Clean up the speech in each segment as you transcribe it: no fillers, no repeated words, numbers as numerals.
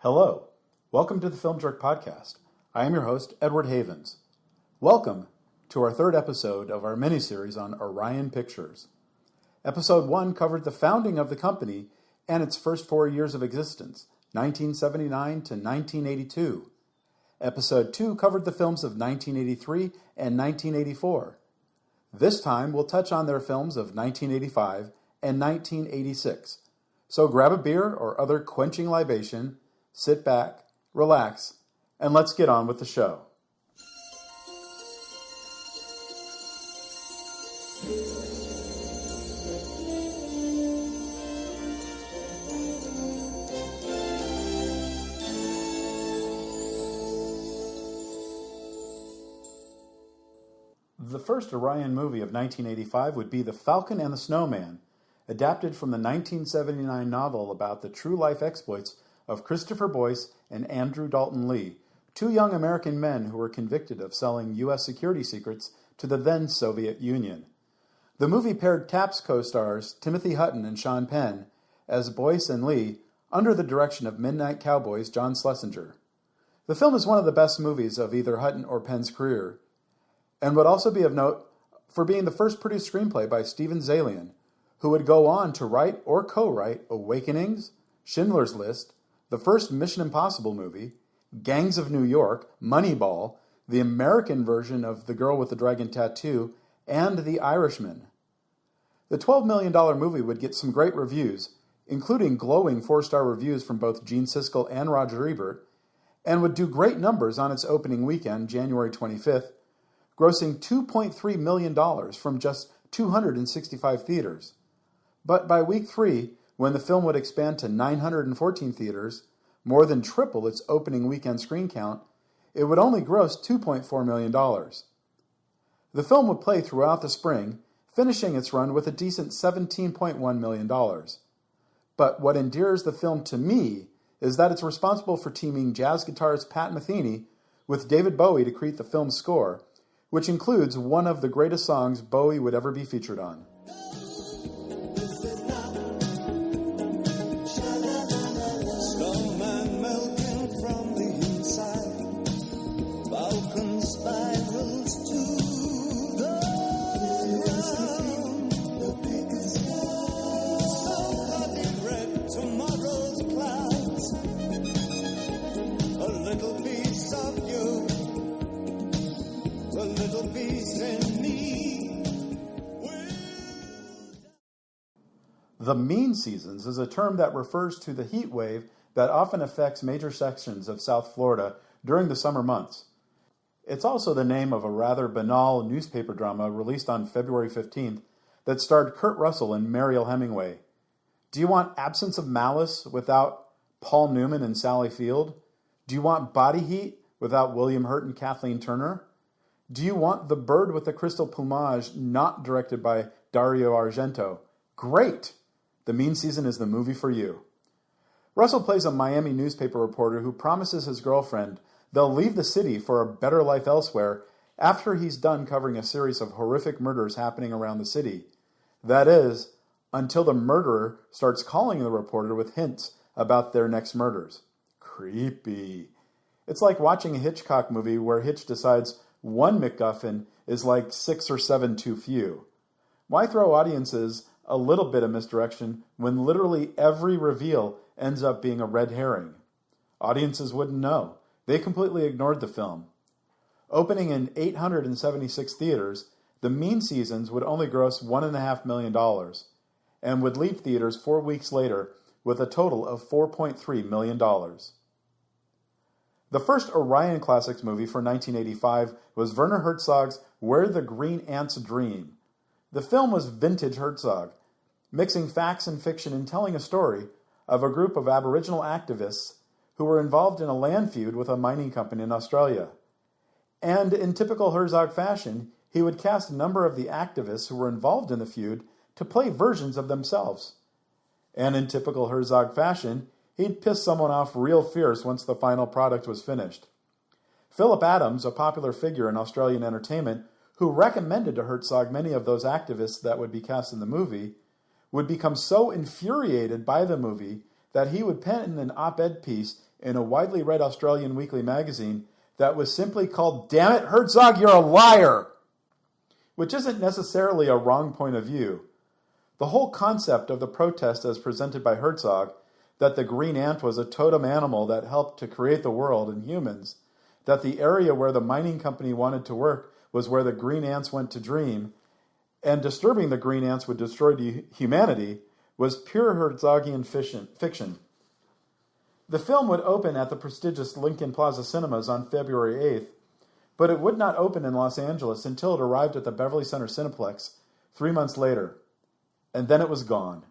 Hello. Welcome to the Film Jerk Podcast. I am your host, Edward Havens. Welcome to our third episode of our miniseries on Orion Pictures. Episode 1 covered the founding of the company and its first 4 years of existence, 1979 to 1982. Episode 2 covered the films of 1983 and 1984. This time we'll touch on their films of 1985 and 1986. So grab a beer or other quenching libation, sit back, relax, and let's get on with the show. The first Orion movie of 1985 would be The Falcon and the Snowman, adapted from the 1979 novel about the true-life exploits of Christopher Boyce and Andrew Dalton Lee, two young American men who were convicted of selling U.S. security secrets to the then Soviet Union. The movie paired TAPS co-stars Timothy Hutton and Sean Penn as Boyce and Lee under the direction of Midnight Cowboy's John Schlesinger. The film is one of the best movies of either Hutton or Penn's career, and would also be of note for being the first produced screenplay by Steven Zaillian, who would go on to write or co-write Awakenings, Schindler's List, the first Mission Impossible movie, Gangs of New York, Moneyball, the American version of The Girl with the Dragon Tattoo, and The Irishman. The $12 million movie would get some great reviews, including glowing 4-star reviews from both Gene Siskel and Roger Ebert, and would do great numbers on its opening weekend, January 25th, grossing $2.3 million from just 265 theaters. But by week 3, when the film would expand to 914 theaters, more than triple its opening weekend screen count, it would only gross $2.4 million. The film would play throughout the spring, finishing its run with a decent $17.1 million. But what endears the film to me is that it's responsible for teaming jazz guitarist Pat Metheny with David Bowie to create the film's score, which includes one of the greatest songs Bowie would ever be featured on. Snowman melting from the inside, Falcon spirals to the ground. The biggest sky, so cutting red tomorrow's clouds. A little piece of you, a little piece in me. The mean seasons is a term that refers to the heat wave that often affects major sections of South Florida during the summer months. It's also the name of a rather banal newspaper drama released on February 15th that starred Kurt Russell and Mariel Hemingway. Do you want Absence of Malice without Paul Newman and Sally Field? Do you want Body Heat without William Hurt and Kathleen Turner? Do you want The Bird with the Crystal Plumage not directed by Dario Argento? Great! The Mean Season is the movie for you. Russell plays a Miami newspaper reporter who promises his girlfriend they'll leave the city for a better life elsewhere after he's done covering a series of horrific murders happening around the city. That is, until the murderer starts calling the reporter with hints about their next murders. Creepy. It's like watching a Hitchcock movie where Hitch decides one MacGuffin is like 6 or 7 too few. Why throw audiences a little bit of misdirection when literally every reveal ends up being a red herring? Audiences wouldn't know. They completely ignored the film. Opening in 876 theaters, The Mean Seasons would only gross $1.5 million and would leave theaters 4 weeks later with a total of $4.3 million. The first Orion Classics movie for 1985 was Werner Herzog's Where the Green Ants Dream. The film was vintage Herzog, mixing facts and fiction and telling a story of a group of Aboriginal activists who were involved in a land feud with a mining company in Australia. And in typical Herzog fashion, he would cast a number of the activists who were involved in the feud to play versions of themselves. And in typical Herzog fashion, he'd piss someone off real fierce once the final product was finished. Philip Adams, a popular figure in Australian entertainment, who recommended to Herzog many of those activists that would be cast in the movie, would become so infuriated by the movie that he would pen an op-ed piece in a widely read Australian weekly magazine that was simply called, "Damn it, Herzog, you're a liar!" Which isn't necessarily a wrong point of view. The whole concept of the protest as presented by Herzog, that the green ant was a totem animal that helped to create the world and humans, that the area where the mining company wanted to work was where the green ants went to dream, and disturbing the green ants would destroy humanity, was pure Herzogian fiction. The film would open at the prestigious Lincoln Plaza Cinemas on February 8th, but it would not open in Los Angeles until it arrived at the Beverly Center Cineplex 3 months later, and then it was gone.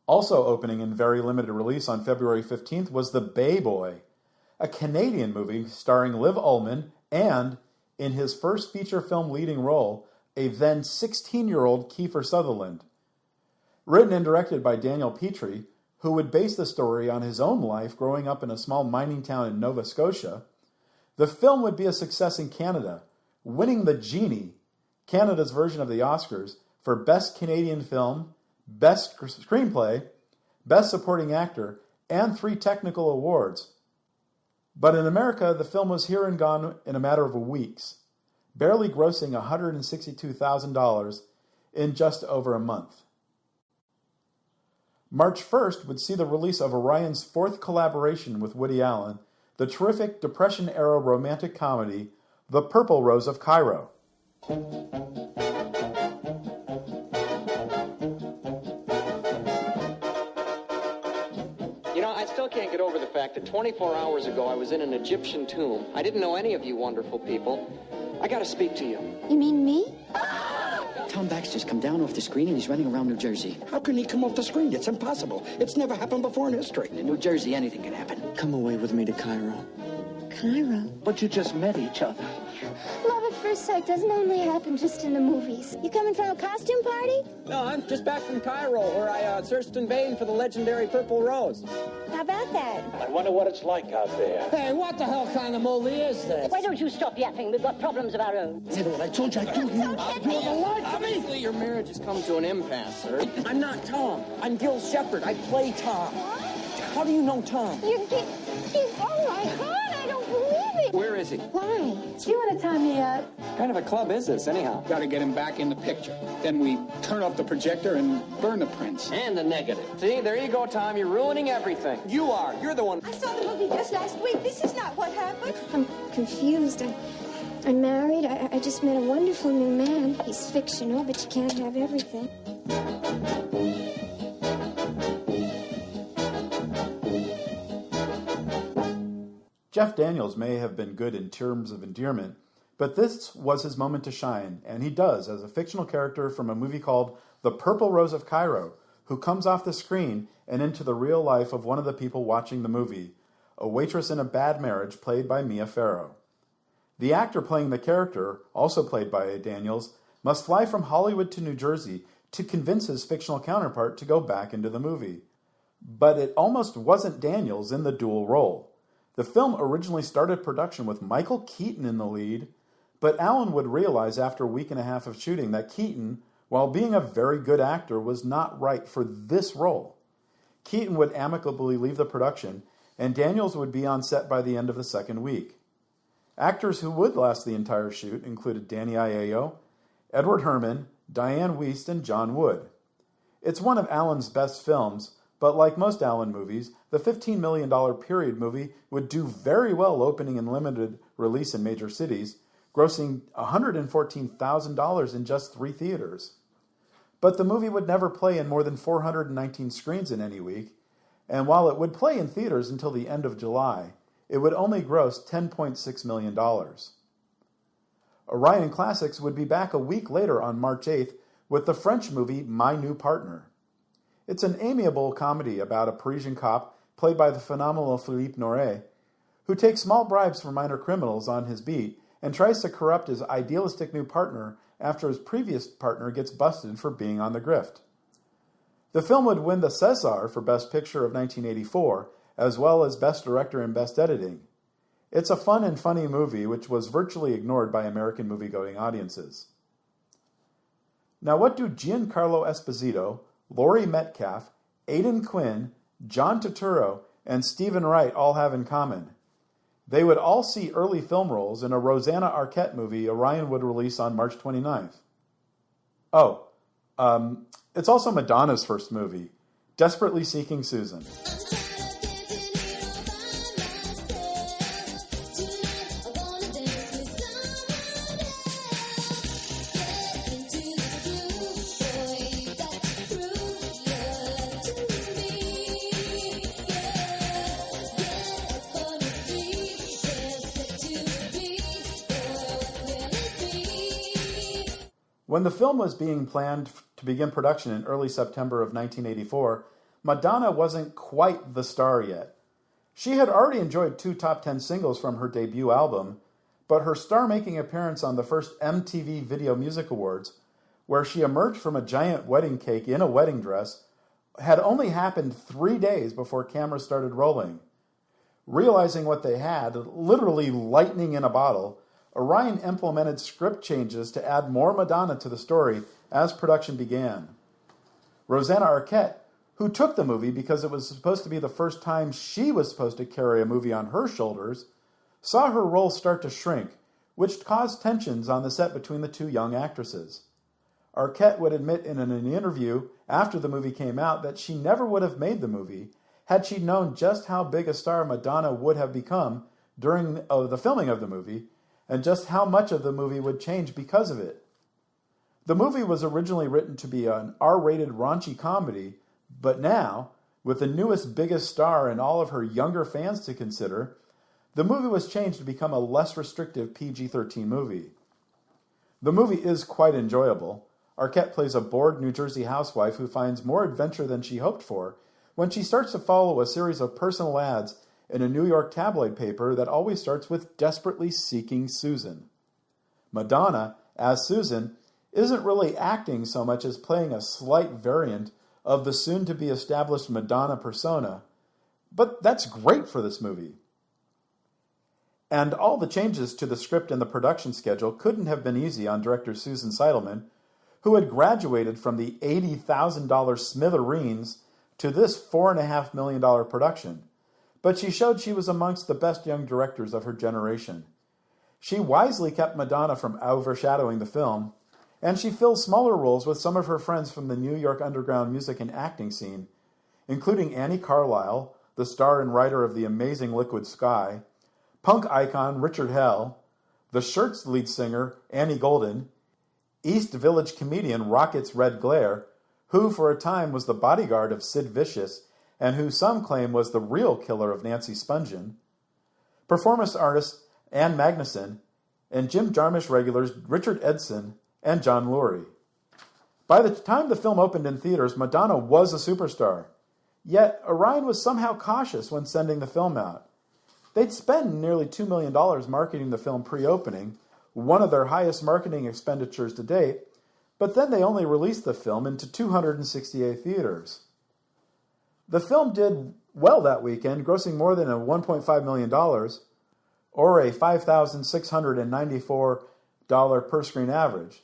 Also opening in very limited release on February 15th was The Bay Boy, a Canadian movie starring Liv Ullmann and, in his first feature film leading role, a then 16-year-old Kiefer Sutherland. Written and directed by Daniel Petrie, who would base the story on his own life growing up in a small mining town in Nova Scotia, the film would be a success in Canada, winning the Genie, Canada's version of the Oscars, for Best Canadian Film, Best Screenplay, Best Supporting Actor, and 3 technical awards. But in America, the film was here and gone in a matter of weeks, barely grossing $162,000 in just over a month. March 1st would see the release of Orion's 4th collaboration with Woody Allen, the terrific Depression-era romantic comedy, The Purple Rose of Cairo. I still can't get over the fact that 24 hours ago I was in an Egyptian tomb. I didn't know any of you wonderful people. I gotta speak to you. You mean me? Tom Baxter's come down off the screen and he's running around New Jersey. How can he come off the screen? It's impossible. It's never happened before in history. In New Jersey, anything can happen. Come away with me to Cairo. Cairo? But you just met each other. Love at first sight doesn't only happen just in the movies. You coming from a costume party? No, I'm just back from Cairo, where I searched in vain for the legendary Purple Rose. How about that? I wonder what it's like out there. Hey, what the hell kind of movie is this? Why don't you stop yapping? We've got problems of our own. You know what I told you I'd do? You're the light for me! Obviously, your marriage has come to an impasse, sir. I'm not Tom. I'm Gil Shepard. I play Tom. How do you know Tom? Oh my God, I don't believe it. Where is he? Why? Do you want to tie me up? What kind of a club is this, anyhow? Got to get him back in the picture. Then we turn off the projector and burn the prints. And the negative. See, there you go, Tom. You're ruining everything. You are. You're the one. I saw the movie just last week. This is not what happened. I'm confused. I'm married. I just met a wonderful new man. He's fictional, but you can't have everything. Jeff Daniels may have been good in terms of endearment, but this was his moment to shine, and he does as a fictional character from a movie called The Purple Rose of Cairo, who comes off the screen and into the real life of one of the people watching the movie, a waitress in a bad marriage played by Mia Farrow. The actor playing the character, also played by Daniels, must fly from Hollywood to New Jersey to convince his fictional counterpart to go back into the movie. But it almost wasn't Daniels in the dual role. The film originally started production with Michael Keaton in the lead, but Allen would realize after a week and a half of shooting that Keaton, while being a very good actor, was not right for this role. Keaton would amicably leave the production, and Daniels would be on set by the end of the second week. Actors who would last the entire shoot included Danny Aiello, Edward Herrmann, Diane Wiest, and John Wood. It's one of Allen's best films, but like most Allen movies, the $15 million period movie would do very well opening in limited release in major cities, grossing $114,000 in just 3 theaters. But the movie would never play in more than 419 screens in any week, and while it would play in theaters until the end of July, it would only gross $10.6 million. Orion Classics would be back a week later on March 8th with the French movie My New Partner. It's an amiable comedy about a Parisian cop, played by the phenomenal Philippe Noiret, who takes small bribes from minor criminals on his beat and tries to corrupt his idealistic new partner after his previous partner gets busted for being on the grift. The film would win the César for Best Picture of 1984, as well as Best Director and Best Editing. It's a fun and funny movie which was virtually ignored by American movie-going audiences. Now what do Giancarlo Esposito, Laurie Metcalf, Aidan Quinn, John Turturro, and Stephen Wright all have in common. They would all see early film roles in a Rosanna Arquette movie Orion would release on March 29th. It's also Madonna's first movie, Desperately Seeking Susan. When the film was being planned to begin production in early September of 1984, Madonna wasn't quite the star yet. She had already enjoyed 2 top 10 singles from her debut album, but her star-making appearance on the first MTV Video Music Awards, where she emerged from a giant wedding cake in a wedding dress, had only happened 3 days before cameras started rolling. Realizing what they had, literally lightning in a bottle, Orion implemented script changes to add more Madonna to the story as production began. Rosanna Arquette, who took the movie because it was supposed to be the first time she was supposed to carry a movie on her shoulders, saw her role start to shrink, which caused tensions on the set between the 2 young actresses. Arquette would admit in an interview after the movie came out that she never would have made the movie had she known just how big a star Madonna would have become during the filming of the movie, and just how much of the movie would change because of it. The movie was originally written to be an R-rated raunchy comedy, but now, with the newest, biggest star and all of her younger fans to consider, the movie was changed to become a less restrictive PG-13 movie. The movie is quite enjoyable. Arquette plays a bored New Jersey housewife who finds more adventure than she hoped for when she starts to follow a series of personal ads in a New York tabloid paper that always starts with Desperately Seeking Susan. Madonna, as Susan, isn't really acting so much as playing a slight variant of the soon-to-be established Madonna persona, but that's great for this movie. And all the changes to the script and the production schedule couldn't have been easy on director Susan Seidelman, who had graduated from the $80,000 Smithereens to this $4.5 million production. But she showed she was amongst the best young directors of her generation. She wisely kept Madonna from overshadowing the film, and she filled smaller roles with some of her friends from the New York underground music and acting scene, including Annie Carlisle, the star and writer of The Amazing Liquid Sky, punk icon Richard Hell, The Shirts lead singer Annie Golden, East Village comedian Rocket's Red Glare, who for a time was the bodyguard of Sid Vicious, and who some claim was the real killer of Nancy Spungen, performance artists Ann Magnuson, and Jim Jarmusch regulars Richard Edson and John Lurie. By the time the film opened in theaters, Madonna was a superstar. Yet, Orion was somehow cautious when sending the film out. They'd spend nearly $2 million marketing the film pre-opening, one of their highest marketing expenditures to date, but then they only released the film into 268 theaters. The film did well that weekend, grossing more than $1.5 million, or a $5,694 per-screen average.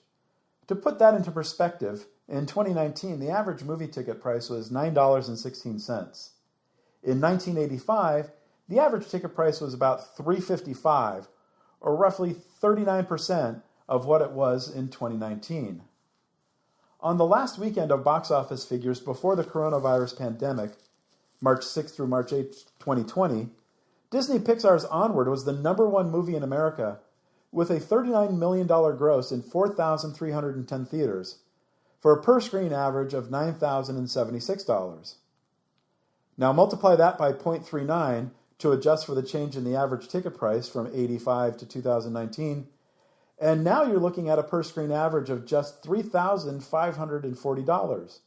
To put that into perspective, in 2019, the average movie ticket price was $9.16. In 1985, the average ticket price was about $3.55, or roughly 39% of what it was in 2019. On the last weekend of box office figures before the coronavirus pandemic, March 6th through March 8th, 2020, Disney Pixar's Onward was the #1 movie in America, with a $39 million gross in 4,310 theaters, for a per-screen average of $9,076. Now multiply that by 0.39 to adjust for the change in the average ticket price from 85 to 2019, and now you're looking at a per-screen average of just $3,540.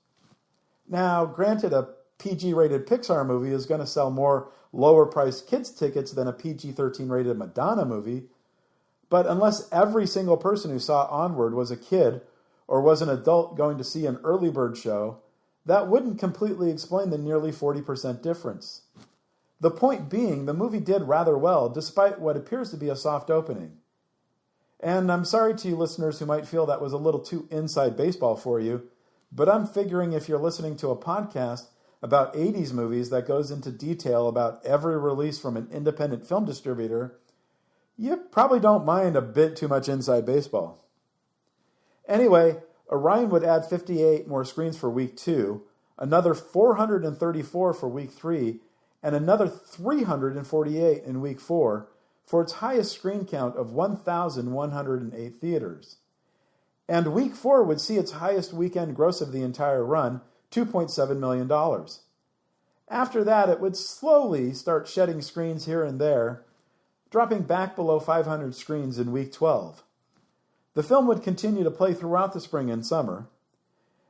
Now, granted, a PG-rated Pixar movie is going to sell more lower-priced kids' tickets than a PG-13-rated Madonna movie, but unless every single person who saw Onward was a kid or was an adult going to see an early bird show, that wouldn't completely explain the nearly 40% difference. The point being, the movie did rather well, despite what appears to be a soft opening. And I'm sorry to you listeners who might feel that was a little too inside baseball for you, but I'm figuring if you're listening to a podcast about 80s movies that goes into detail about every release from an independent film distributor, you probably don't mind a bit too much inside baseball. Anyway, Orion would add 58 more screens for week 2, another 434 for week 3, and another 348 in week 4, for its highest screen count of 1,108 theaters. And week 4 would see its highest weekend gross of the entire run, $2.7 million. After that, it would slowly start shedding screens here and there, dropping back below 500 screens in week 12. The film would continue to play throughout the spring and summer.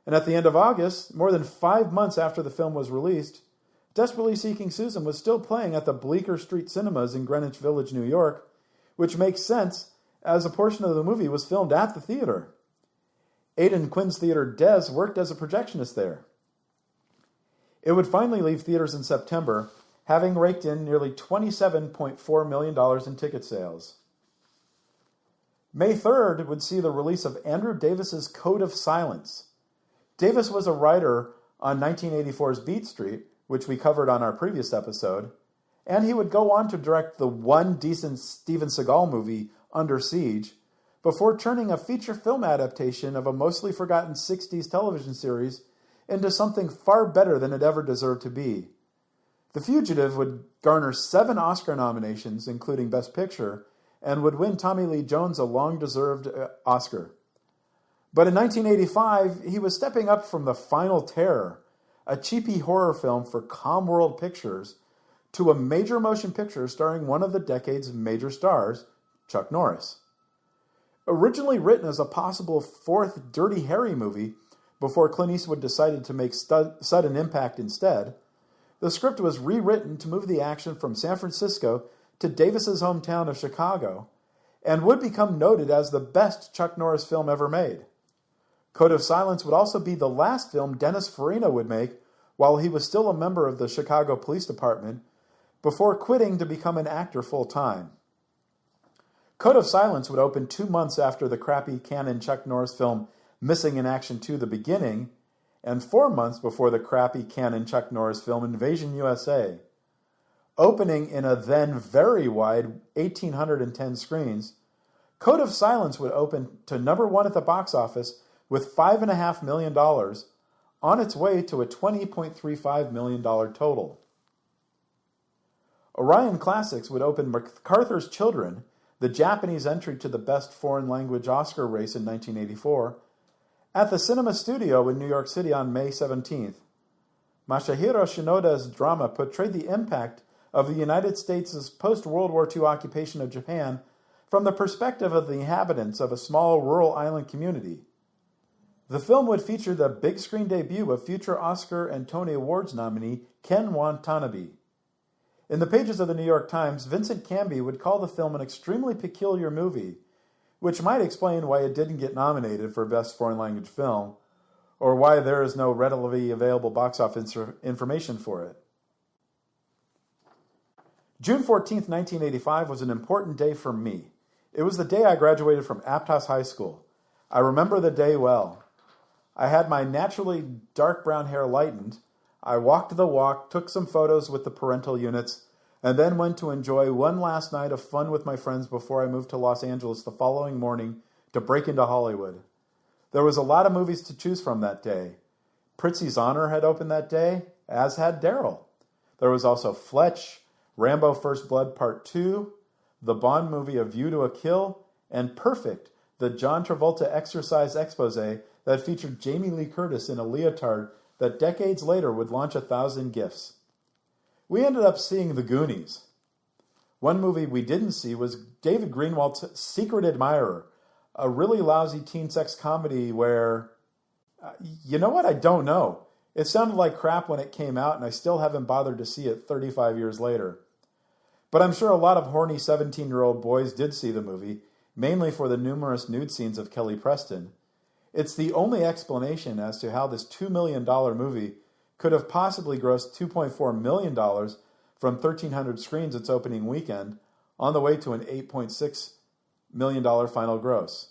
And at the end of August, more than 5 months after the film was released, Desperately Seeking Susan was still playing at the Bleecker Street Cinemas in Greenwich Village, New York, which makes sense as a portion of the movie was filmed at the theater. Aidan Quinn's theater Des worked as a projectionist there. It would finally leave theaters in September, having raked in nearly $27.4 million in ticket sales. May 3rd would see the release of Andrew Davis's Code of Silence. Davis was a writer on 1984's Beat Street, which we covered on our previous episode, and he would go on to direct the one decent Steven Seagal movie, Under Siege, before turning a feature film adaptation of a mostly forgotten 60s television series into something far better than it ever deserved to be. The Fugitive would garner 7 Oscar nominations, including Best Picture, and would win Tommy Lee Jones a long-deserved Oscar. But in 1985, he was stepping up from The Final Terror, a cheapy horror film for Calm World Pictures, to a major motion picture starring one of the decade's major stars, Chuck Norris. Originally written as a possible 4th Dirty Harry movie, before Clint Eastwood decided to make Sudden Impact instead, the script was rewritten to move the action from San Francisco to Davis's hometown of Chicago, and would become noted as the best Chuck Norris film ever made. Code of Silence would also be the last film Dennis Farina would make while he was still a member of the Chicago Police Department, before quitting to become an actor full-time. Code of Silence would open 2 months after the crappy canon Chuck Norris film Missing in Action 2: The Beginning, and 4 months before the crappy canon Chuck Norris film Invasion USA. Opening in a then very wide 1,810 screens, Code of Silence would open to number 1 at the box office with $5.5 million, on its way to a $20.35 million total. Orion Classics would open MacArthur's Children, the Japanese entry to the Best Foreign Language Oscar race in 1984, at the Cinema Studio in New York City on May 17th. Masahiro Shinoda's drama portrayed the impact of the United States' post-World War II occupation of Japan from the perspective of the inhabitants of a small rural island community. The film would feature the big screen debut of future Oscar and Tony Awards nominee Ken Watanabe. In the pages of the New York Times, Vincent Canby would call the film an extremely peculiar movie, which might explain why it didn't get nominated for Best Foreign Language Film, or why there is no readily available box office information for it. June 14th, 1985 was an important day for me. It was the day I graduated from Aptos High School. I remember the day well. I had my naturally dark brown hair lightened. I walked the walk, took some photos with the parental units, and then went to enjoy one last night of fun with my friends before I moved to Los Angeles the following morning to break into Hollywood. There was a lot of movies to choose from that day. Prizzi's Honor had opened that day, as had Daryl. There was also Fletch, Rambo First Blood Part 2, the Bond movie A View to a Kill, and Perfect, the John Travolta exercise expose that featured Jamie Lee Curtis in a leotard that decades later would launch 1,000 gifts. We ended up seeing The Goonies. One movie we didn't see was David Greenwald's Secret Admirer, a really lousy teen sex comedy where, you know what, I don't know. It sounded like crap when it came out, and I still haven't bothered to see it 35 years later. But I'm sure a lot of horny 17-year-old boys did see the movie, mainly for the numerous nude scenes of Kelly Preston. It's the only explanation as to how this $2 million movie could have possibly grossed $2.4 million from 1,300 screens its opening weekend, on the way to an $8.6 million final gross.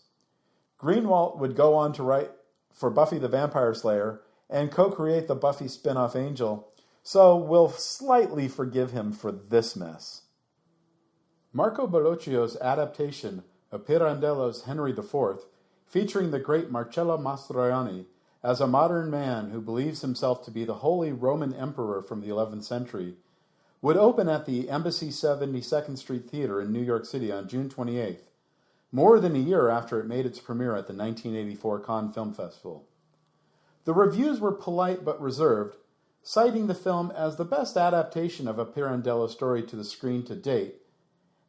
Greenwald would go on to write for Buffy the Vampire Slayer and co-create the Buffy spin-off Angel, so we'll slightly forgive him for this mess. Marco Bellocchio's adaptation of Pirandello's Henry IV, featuring the great Marcello Mastroianni as a modern man who believes himself to be the Holy Roman Emperor from the 11th century, would open at the Embassy 72nd Street Theater in New York City on June 28th, more than a year after it made its premiere at the 1984 Cannes Film Festival. The reviews were polite but reserved, citing the film as the best adaptation of a Pirandello story to the screen to date,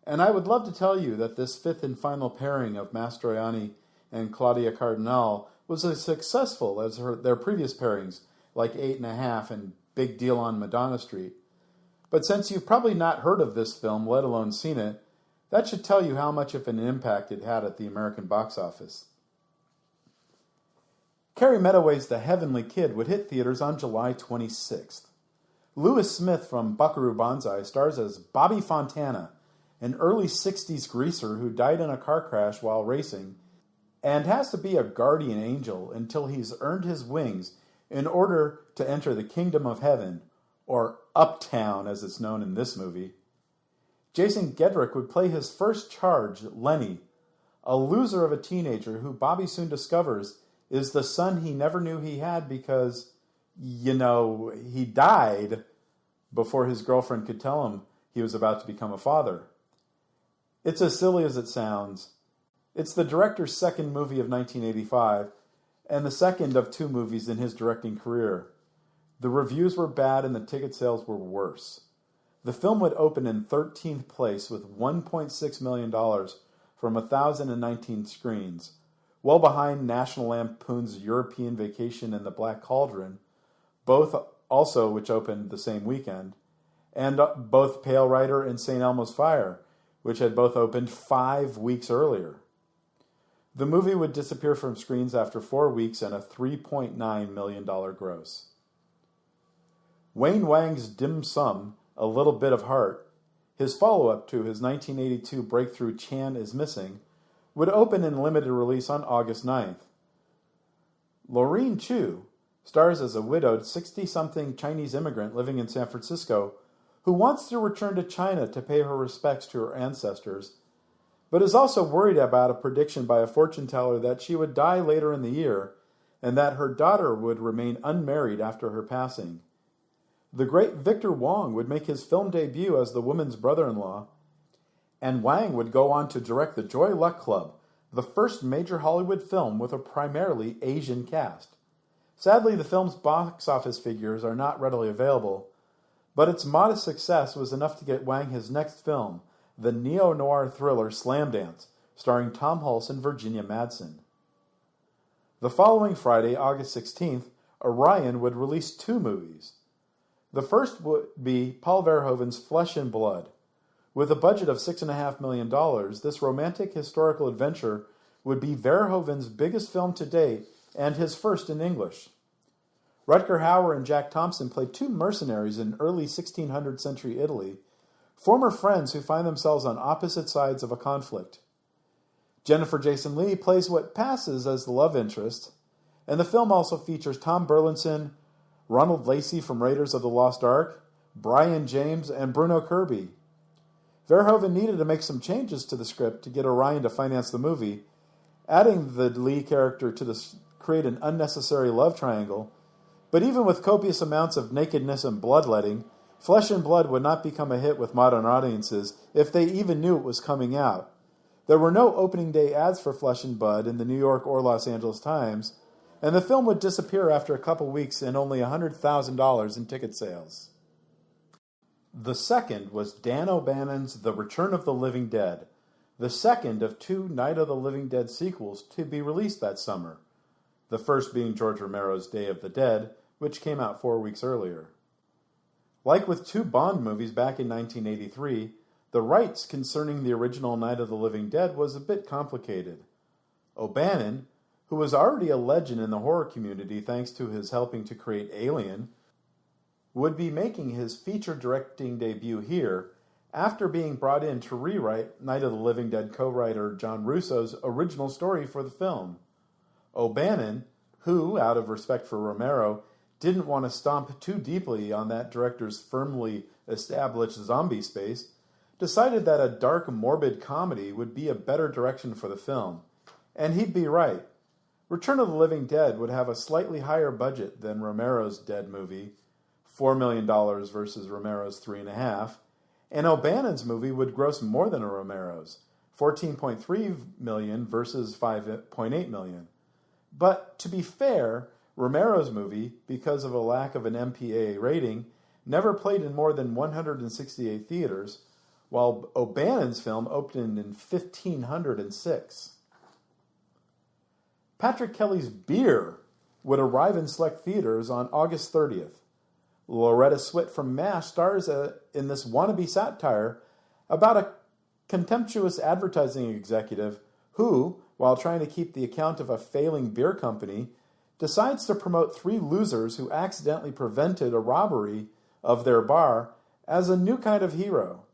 and I would love to tell you that this fifth and final pairing of Mastroianni and Claudia Cardinal was as successful as their previous pairings, like 8.5 and Big Deal on Madonna Street. But since you've probably not heard of this film, let alone seen it, that should tell you how much of an impact it had at the American box office. Carrie Medaway's The Heavenly Kid would hit theaters on July 26th. Lewis Smith from Buckaroo Banzai stars as Bobby Fontana, an early 60s greaser who died in a car crash while racing and has to be a guardian angel until he's earned his wings in order to enter the kingdom of heaven, or Uptown as it's known in this movie. Jason Gedrick would play his first charge, Lenny, a loser of a teenager who Bobby soon discovers is the son he never knew he had because, he died before his girlfriend could tell him he was about to become a father. It's as silly as it sounds. It's the director's second movie of 1985, and the second of 2 movies in his directing career. The reviews were bad and the ticket sales were worse. The film would open in 13th place with $1.6 million from 1,019 screens, well behind National Lampoon's European Vacation and The Black Cauldron, both also which opened the same weekend, and both Pale Rider and St. Elmo's Fire, which had both opened 5 weeks earlier. The movie would disappear from screens after 4 weeks and a $3.9 million gross. Wayne Wang's Dim Sum, A Little Bit of Heart, his follow-up to his 1982 breakthrough Chan is Missing, would open in limited release on August 9th. Laureen Chu stars as a widowed 60-something Chinese immigrant living in San Francisco who wants to return to China to pay her respects to her ancestors, but is also worried about a prediction by a fortune teller that she would die later in the year and that her daughter would remain unmarried after her passing. The great Victor Wong would make his film debut as the woman's brother-in-law, and Wang would go on to direct The Joy Luck Club, the first major Hollywood film with a primarily Asian cast. Sadly, the film's box office figures are not readily available, but its modest success was enough to get Wang his next film, the neo-noir thriller Slamdance, starring Tom Hulce and Virginia Madsen. The following Friday, August 16th, Orion would release 2 movies. The first would be Paul Verhoeven's Flesh and Blood. With a budget of $6.5 million, this romantic historical adventure would be Verhoeven's biggest film to date and his first in English. Rutger Hauer and Jack Thompson play 2 mercenaries in early 1600 century Italy, former friends who find themselves on opposite sides of a conflict. Jennifer Jason Leigh plays what passes as the love interest, and the film also features Tom Burlinson, Ronald Lacey from Raiders of the Lost Ark, Brian James, and Bruno Kirby. Verhoeven needed to make some changes to the script to get Orion to finance the movie, adding the Lee character to create an unnecessary love triangle, but even with copious amounts of nakedness and bloodletting, Flesh and Blood would not become a hit with modern audiences if they even knew it was coming out. There were no opening day ads for Flesh and Blood in the New York or Los Angeles Times, and the film would disappear after a couple weeks and only $100,000 in ticket sales. The second was Dan O'Bannon's The Return of the Living Dead, the second of 2 Night of the Living Dead sequels to be released that summer, the first being George Romero's Day of the Dead, which came out 4 weeks earlier. Like with 2 Bond movies back in 1983, the rights concerning the original Night of the Living Dead was a bit complicated. O'Bannon, who was already a legend in the horror community thanks to his helping to create Alien, would be making his feature directing debut here after being brought in to rewrite Night of the Living Dead co-writer John Russo's original story for the film. O'Bannon, who, out of respect for Romero, didn't want to stomp too deeply on that director's firmly established zombie space, decided that a dark, morbid comedy would be a better direction for the film. And he'd be right. Return of the Living Dead would have a slightly higher budget than Romero's Dead movie, $4 million versus Romero's $3.5, and O'Bannon's movie would gross more than a Romero's, $14.3 million versus $5.8 million. But to be fair, Romero's movie, because of a lack of an MPAA rating, never played in more than 168 theaters, while O'Bannon's film opened in 1,506. Patrick Kelly's Beer would arrive in select theaters on August 30th. Loretta Swit from MASH stars in this wannabe satire about a contemptuous advertising executive who, while trying to keep the account of a failing beer company, decides to promote three losers who accidentally prevented a robbery of their bar as a new kind of hero.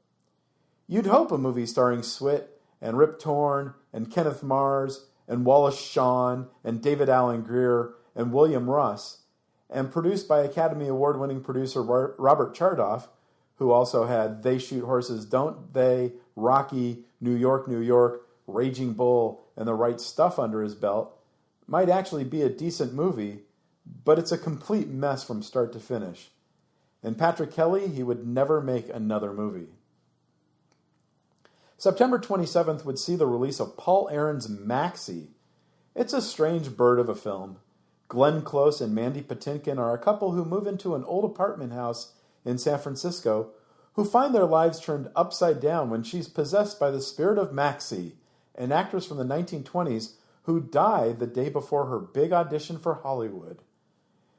You'd hope a movie starring Swit and Rip Torn and Kenneth Mars and Wallace Shawn and David Alan Grier and William Russ, and produced by Academy Award-winning producer Robert Chardoff, who also had They Shoot Horses, Don't They, Rocky, New York, New York, Raging Bull, and The Right Stuff under his belt, might actually be a decent movie, but it's a complete mess from start to finish. And Patrick Kelly, he would never make another movie. September 27th would see the release of Paul Aaron's Maxie. It's a strange bird of a film. Glenn Close and Mandy Patinkin are a couple who move into an old apartment house in San Francisco who find their lives turned upside down when she's possessed by the spirit of Maxie, an actress from the 1920s who died the day before her big audition for Hollywood.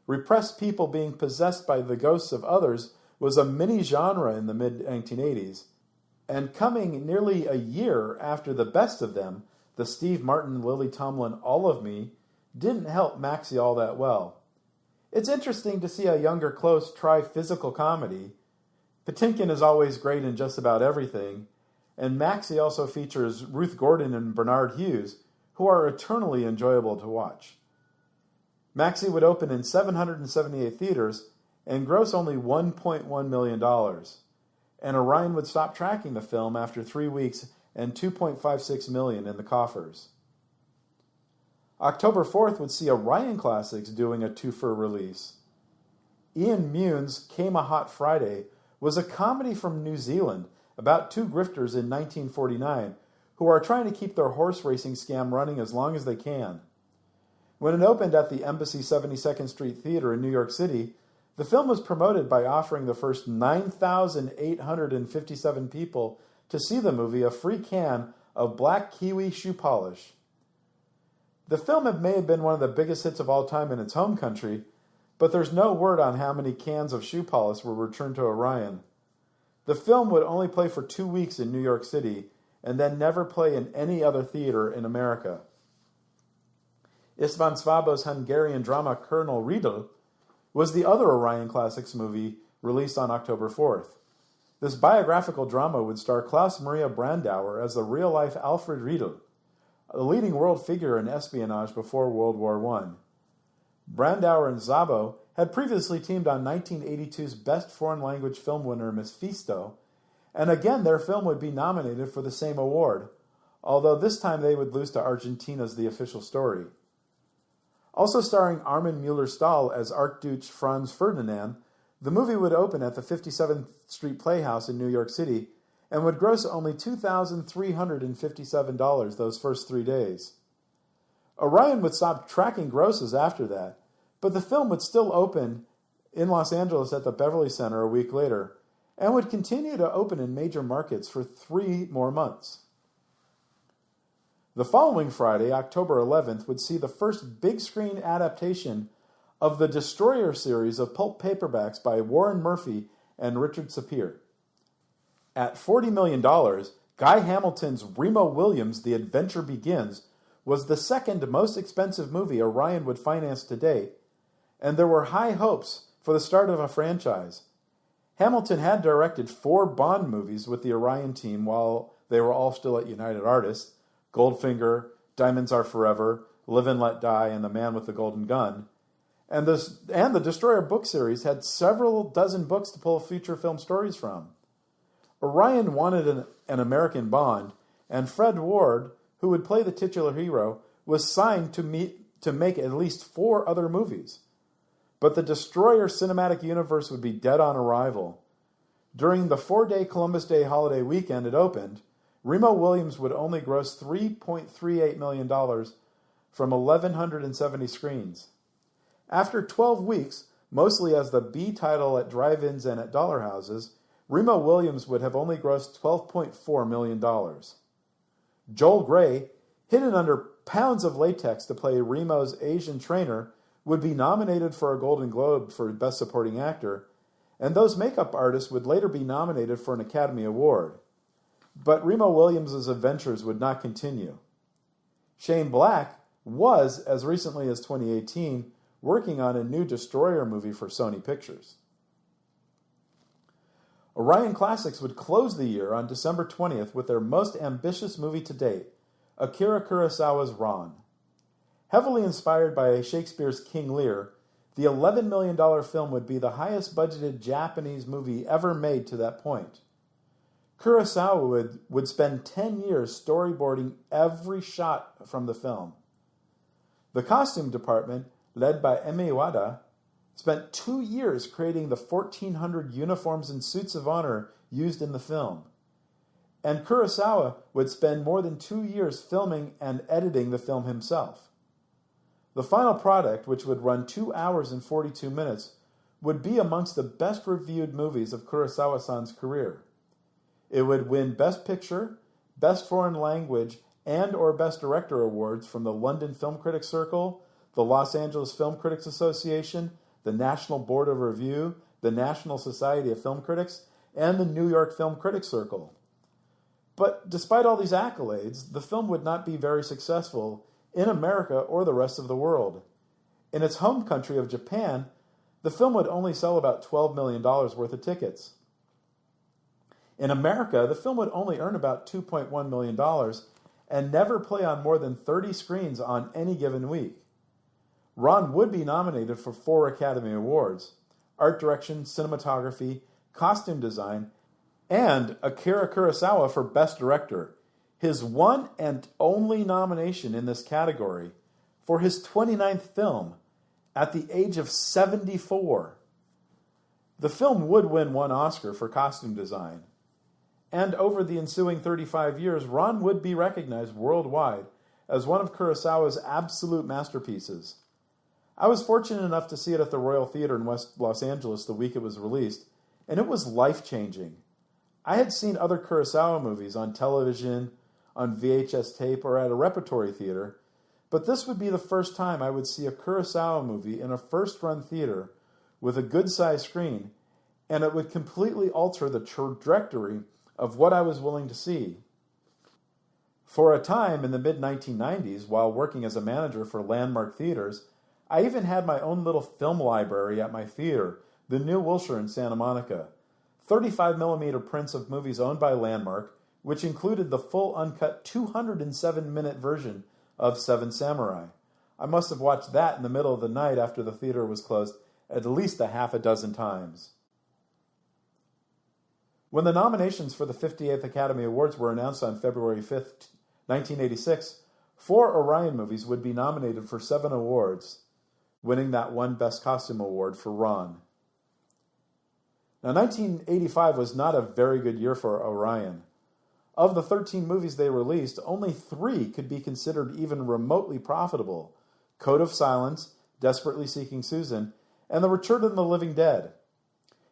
Repressed people being possessed by the ghosts of others was a mini-genre in the mid-1980s, and coming nearly a year after the best of them, the Steve Martin, Lily Tomlin All of Me, didn't help Maxie all that well. It's interesting to see a younger Close try physical comedy. Patinkin is always great in just about everything, and Maxie also features Ruth Gordon and Bernard Hughes, who are eternally enjoyable to watch. Maxie would open in 778 theaters and gross only $1.1 million. And Orion would stop tracking the film after 3 weeks and $2.56 million in the coffers. October 4th would see Orion Classics doing a two-for release. Ian Mune's Came a Hot Friday was a comedy from New Zealand about two grifters in 1949 who are trying to keep their horse racing scam running as long as they can. When it opened at the Embassy 72nd Street Theater in New York City, the film was promoted by offering the first 9,857 people to see the movie a free can of black kiwi shoe polish. The film may have been one of the biggest hits of all time in its home country, but there's no word on how many cans of shoe polish were returned to Orion. The film would only play for 2 weeks in New York City and then never play in any other theater in America. István Szabó's Hungarian drama Colonel Redl was the other Orion Classics movie released on October 4th. This biographical drama would star Klaus Maria Brandauer as the real-life Alfred Redl, a leading world figure in espionage before World War I. Brandauer and Szabó had previously teamed on 1982's Best Foreign Language Film winner Mephisto, and again their film would be nominated for the same award, although this time they would lose to Argentina's The Official Story. Also starring Armin Mueller-Stahl as Archduke Franz Ferdinand, the movie would open at the 57th Street Playhouse in New York City and would gross only $2,357 those first 3 days. Orion would stop tracking grosses after that, but the film would still open in Los Angeles at the Beverly Center a week later and would continue to open in major markets for 3 more months. The following Friday, October 11th, would see the first big-screen adaptation of the Destroyer series of pulp paperbacks by Warren Murphy and Richard Sapir. At $40 million, Guy Hamilton's Remo Williams' The Adventure Begins was the second most expensive movie Orion would finance to date, and there were high hopes for the start of a franchise. Hamilton had directed 4 Bond movies with the Orion team while they were all still at United Artists: Goldfinger, Diamonds Are Forever, Live and Let Die, and The Man with the Golden Gun. And the Destroyer book series had several dozen books to pull feature film stories from. Orion wanted an American Bond, and Fred Ward, who would play the titular hero, was signed to make at least 4 other movies. But the Destroyer cinematic universe would be dead on arrival. During the 4-day Columbus Day holiday weekend it opened, Remo Williams would only gross $3.38 million from 1,170 screens. After 12 weeks, mostly as the B title at drive-ins and at dollar houses, Remo Williams would have only grossed $12.4 million. Joel Grey, hidden under pounds of latex to play Remo's Asian trainer, would be nominated for a Golden Globe for Best Supporting Actor, and those makeup artists would later be nominated for an Academy Award. But Remo Williams' adventures would not continue. Shane Black was, as recently as 2018, working on a new Destroyer movie for Sony Pictures. Orion Classics would close the year on December 20th with their most ambitious movie to date, Akira Kurosawa's Ran. Heavily inspired by Shakespeare's King Lear, the $11 million film would be the highest budgeted Japanese movie ever made to that point. Kurosawa would spend 10 years storyboarding every shot from the film. The costume department, led by Emi Wada, spent 2 years creating the 1,400 uniforms and suits of honor used in the film. And Kurosawa would spend more than 2 years filming and editing the film himself. The final product, which would run 2 hours and 42 minutes, would be amongst the best reviewed movies of Kurosawa-san's career. It would win Best Picture, Best Foreign Language, and or Best Director awards from the London Film Critics Circle, the Los Angeles Film Critics Association, the National Board of Review, the National Society of Film Critics, and the New York Film Critics Circle. But despite all these accolades, the film would not be very successful in America or the rest of the world. In its home country of Japan, the film would only sell about $12 million worth of tickets. In America, the film would only earn about $2.1 million and never play on more than 30 screens on any given week. Ron would be nominated for 4 Academy Awards: Art Direction, Cinematography, Costume Design, and Akira Kurosawa for Best Director, his one and only nomination in this category for his 29th film at the age of 74. The film would win 1 Oscar for costume design. And over the ensuing 35 years, Ron would be recognized worldwide as one of Kurosawa's absolute masterpieces. I was fortunate enough to see it at the Royal Theater in West Los Angeles the week it was released, and it was life-changing. I had seen other Kurosawa movies on television, on VHS tape, or at a repertory theater, but this would be the first time I would see a Kurosawa movie in a first-run theater with a good-sized screen, and it would completely alter the trajectory of what I was willing to see. For a time in the mid-1990s, while working as a manager for Landmark Theaters, I even had my own little film library at my theater, the New Wilshire in Santa Monica. 35mm prints of movies owned by Landmark, which included the full uncut 207-minute version of Seven Samurai. I must have watched that in the middle of the night after the theater was closed at least a half a dozen times. When the nominations for the 58th Academy Awards were announced on February 5th, 1986, 4 Orion movies would be nominated for 7 awards, winning that 1 Best Costume Award for Ron. Now, 1985 was not a very good year for Orion. Of the 13 movies they released, only 3 could be considered even remotely profitable: Code of Silence, Desperately Seeking Susan, and The Return of the Living Dead.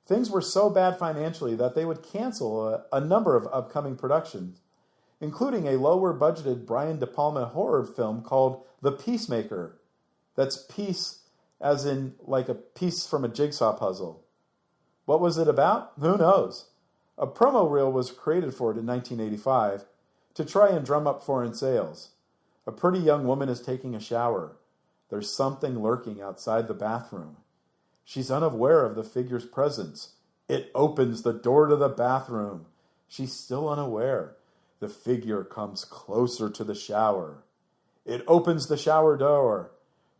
Things were so bad financially that they would cancel a number of upcoming productions, including a lower-budgeted Brian De Palma horror film called The Peacemaker. That's piece as in like a piece from a jigsaw puzzle. What was it about? Who knows? A promo reel was created for it in 1985 to try and drum up foreign sales. A pretty young woman is taking a shower. There's something lurking outside the bathroom. She's unaware of the figure's presence. It opens the door to the bathroom. She's still unaware. The figure comes closer to the shower. It opens the shower door.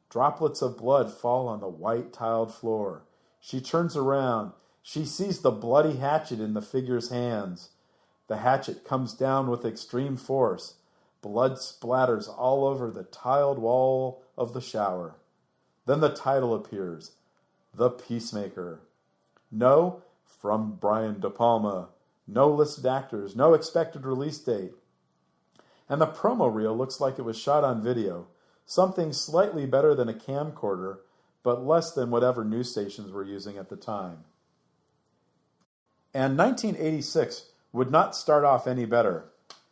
Droplets of blood fall on the white tiled floor. She turns around. She sees the bloody hatchet in the figure's hands. The hatchet comes down with extreme force. Blood splatters all over the tiled wall of the shower. Then the title appears, The Peacemaker. No, from Brian De Palma. No listed actors, no expected release date. And the promo reel looks like it was shot on video, something slightly better than a camcorder, but less than whatever news stations were using at the time. And 1986 would not start off any better.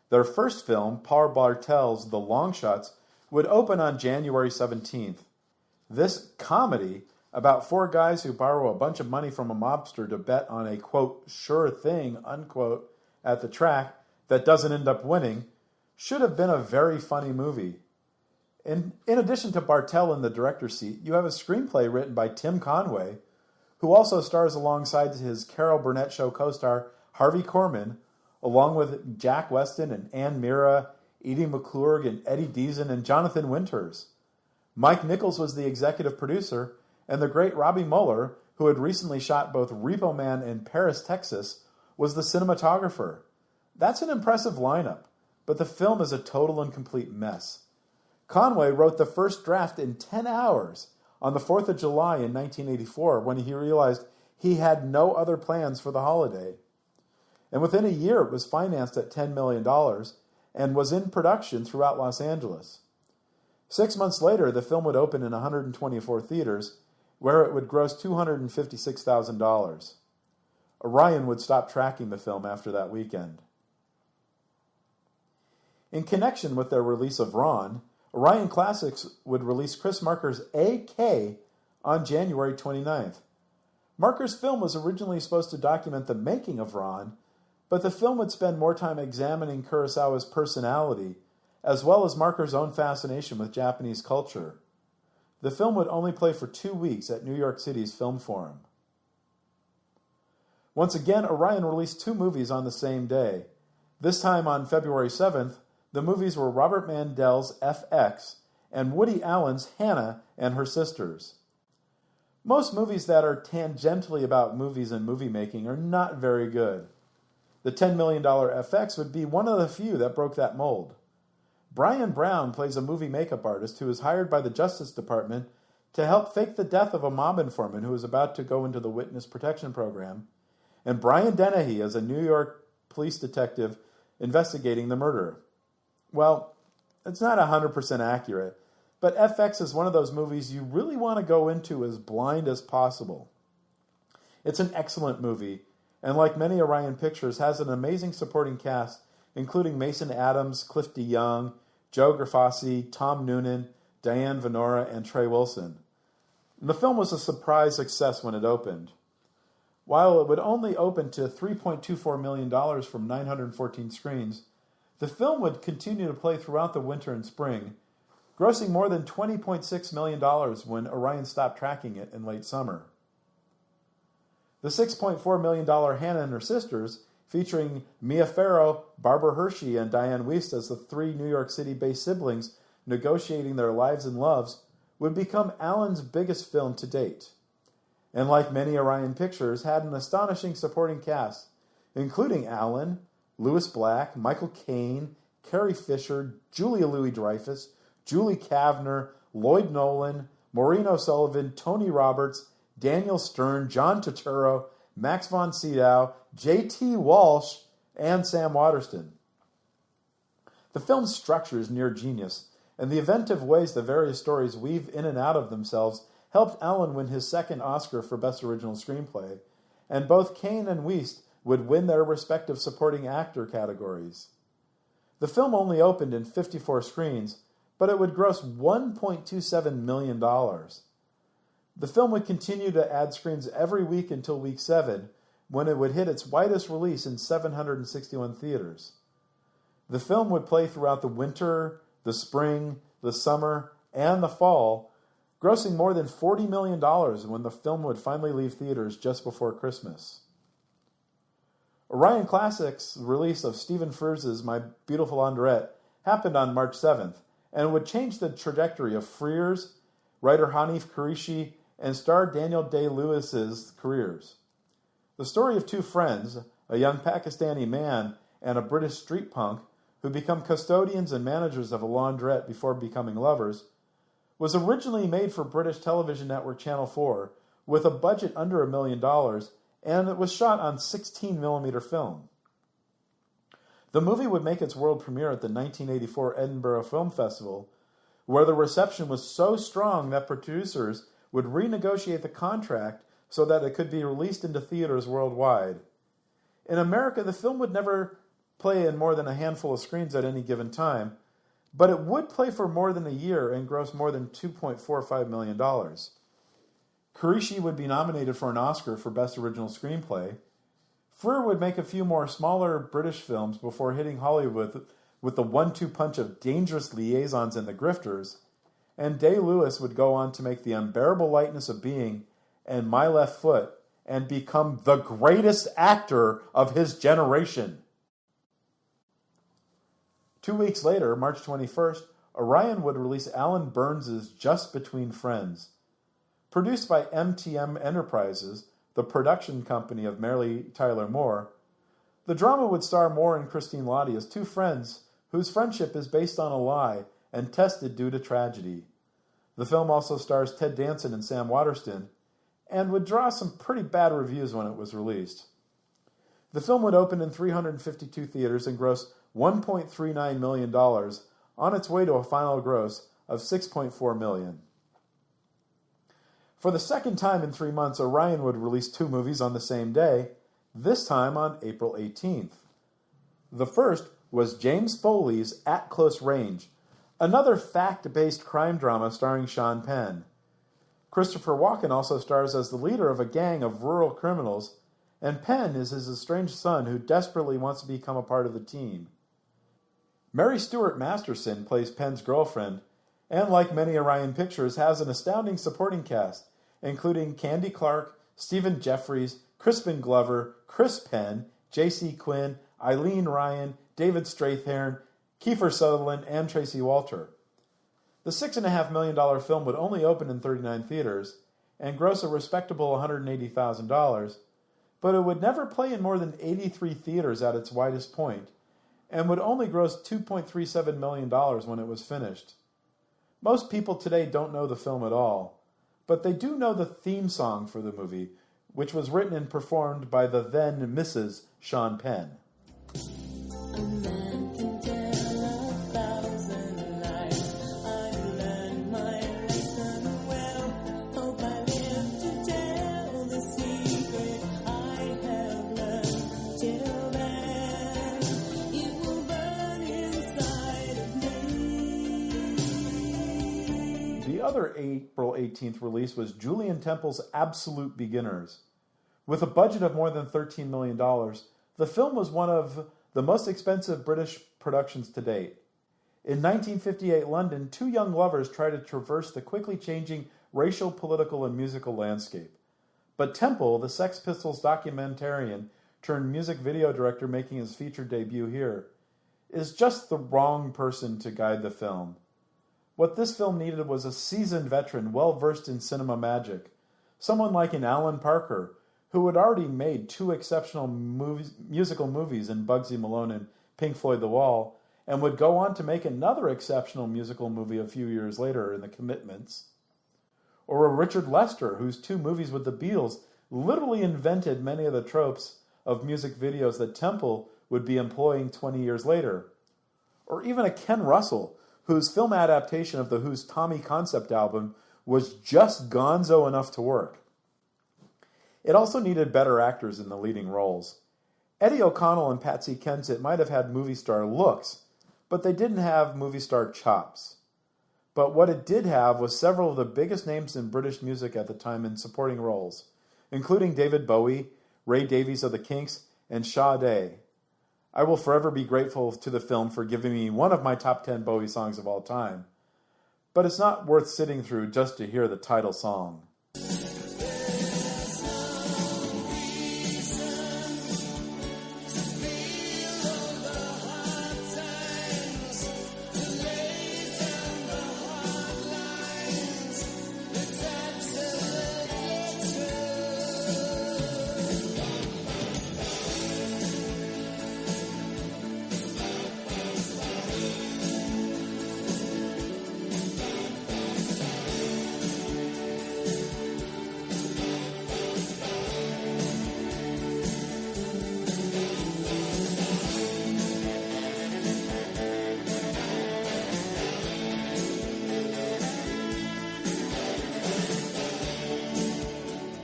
Their first film, Paul Bartel's The Long Shots, would open on January 17th. This comedy, about four guys who borrow a bunch of money from a mobster to bet on a, quote, sure thing, unquote, at the track that doesn't end up winning, should have been a very funny movie. In addition to Bartel in the director's seat, you have a screenplay written by Tim Conway, who also stars alongside his Carol Burnett Show co-star Harvey Korman, along with Jack Weston and Ann Mira, Edie McClurg and Eddie Deason and Jonathan Winters. Mike Nichols was the executive producer, and the great Robbie Mueller, who had recently shot both Repo Man and Paris, Texas, was the cinematographer. That's an impressive lineup, but the film is a total and complete mess. Conway wrote the first draft in 10 hours on the 4th of July in 1984 when he realized he had no other plans for the holiday. And within a year, it was financed at $10 million and was in production throughout Los Angeles. 6 months later, the film would open in 124 theaters, where it would gross $256,000. Orion would stop tracking the film after that weekend. In connection with their release of Ron, Orion Classics would release Chris Marker's AK on January 29th. Marker's film was originally supposed to document the making of Ron, but the film would spend more time examining Kurosawa's personality, as well as Marker's own fascination with Japanese culture. The film would only play for 2 weeks at New York City's Film Forum. Once again, Orion released 2 movies on the same day. This time on February 7th, the movies were Robert Mandel's FX and Woody Allen's Hannah and Her Sisters. Most movies that are tangentially about movies and movie making are not very good. The $10 million FX would be one of the few that broke that mold. Brian Brown plays a movie makeup artist who is hired by the Justice Department to help fake the death of a mob informant who is about to go into the Witness Protection Program, and Brian Dennehy is a New York police detective investigating the murder. Well, it's not 100% accurate, but FX is one of those movies you really want to go into as blind as possible. It's an excellent movie, and like many Orion Pictures, has an amazing supporting cast, including Mason Adams, Cliff DeYoung, Joe Grafasi, Tom Noonan, Diane Venora, and Trey Wilson. The film was a surprise success when it opened. While it would only open to $3.24 million from 914 screens, the film would continue to play throughout the winter and spring, grossing more than $20.6 million when Orion stopped tracking it in late summer. The $6.4 million Hannah and Her Sisters, featuring Mia Farrow, Barbara Hershey, and Diane Wiest as the 3 New York City-based siblings negotiating their lives and loves, would become Allen's biggest film to date. And like many Orion Pictures, had an astonishing supporting cast, including Allen, Louis Black, Michael Caine, Carrie Fisher, Julia Louis-Dreyfus, Julie Kavner, Lloyd Nolan, Maureen O'Sullivan, Tony Roberts, Daniel Stern, John Turturro, Max von Sydow, J.T. Walsh, and Sam Waterston. The film's structure is near genius, and the inventive ways the various stories weave in and out of themselves helped Allen win his second Oscar for Best Original Screenplay, and both Caine and Wiest would win their respective supporting actor categories. The film only opened in 54 screens, but it would gross $1.27 million. The film would continue to add screens every week until week 7, when it would hit its widest release in 761 theaters. The film would play throughout the winter, the spring, the summer, and the fall, grossing more than $40 million when the film would finally leave theaters just before Christmas. Orion Classics' release of Stephen Frears's My Beautiful Laundrette happened on March 7th, and would change the trajectory of Frears, writer Hanif Kureishi, and star Daniel Day-Lewis's careers. The story of two friends, a young Pakistani man and a British street punk, who become custodians and managers of a laundrette before becoming lovers, was originally made for British television network Channel 4 with a budget under $1 million, and it was shot on 16mm film. The movie would make its world premiere at the 1984 Edinburgh Film Festival, where the reception was so strong that producers would renegotiate the contract so that it could be released into theaters worldwide. In America, the film would never play in more than a handful of screens at any given time, but it would play for more than a year and gross more than $2.45 million. Kureishi would be nominated for an Oscar for Best Original Screenplay. Freer would make a few more smaller British films before hitting Hollywood with the 1-2 punch of Dangerous Liaisons and The Grifters, and Day-Lewis would go on to make The Unbearable Lightness of Being and My Left Foot and become the greatest actor of his generation. 2 weeks later, March 21st, Orion would release Alan Burns' Just Between Friends. Produced by MTM Enterprises, the production company of Mary Tyler Moore, the drama would star Moore and Christine Lottie as two friends whose friendship is based on a lie and tested due to tragedy. The film also stars Ted Danson and Sam Waterston, and would draw some pretty bad reviews when it was released. The film would open in 352 theaters and gross $1.39 million, on its way to a final gross of $6.4 million. For the second time in 3 months, Orion would release 2 movies on the same day, this time on April 18th. The first was James Foley's At Close Range, another fact-based crime drama starring Sean Penn. Christopher Walken also stars as the leader of a gang of rural criminals, and Penn is his estranged son who desperately wants to become a part of the team. Mary Stuart Masterson plays Penn's girlfriend, and like many Orion Pictures, has an astounding supporting cast, including Candy Clark, Stephen Jeffries, Crispin Glover, Chris Penn, J.C. Quinn, Eileen Ryan, David Strathairn, Kiefer Sutherland, and Tracy Walter. The $6.5 million film would only open in 39 theaters and gross a respectable $180,000, but it would never play in more than 83 theaters at its widest point, and would only gross $2.37 million when it was finished. Most people today don't know the film at all, but they do know the theme song for the movie, which was written and performed by the then Mrs. Sean Penn. The other April 18th release was Julien Temple's Absolute Beginners. With a budget of more than $13 million, the film was one of the most expensive British productions to date. In 1958 London, 2 young lovers try to traverse the quickly changing racial, political, and musical landscape. But Temple, the Sex Pistols documentarian turned music video director making his feature debut here, is just the wrong person to guide the film. What this film needed was a seasoned veteran well-versed in cinema magic, someone like an Alan Parker, who had already made 2 exceptional musical movies in Bugsy Malone and Pink Floyd The Wall, and would go on to make another exceptional musical movie a few years later in The Commitments. Or a Richard Lester, whose 2 movies with the Beatles literally invented many of the tropes of music videos that Temple would be employing 20 years later. Or even a Ken Russell, whose film adaptation of The Who's Tommy concept album was just gonzo enough to work. It also needed better actors in the leading roles. Eddie O'Connell and Patsy Kensit might have had movie star looks, but they didn't have movie star chops. But what it did have was several of the biggest names in British music at the time in supporting roles, including David Bowie, Ray Davies of the Kinks, and Sade. I will forever be grateful to the film for giving me one of my top 10 Bowie songs of all time. But it's not worth sitting through just to hear the title song.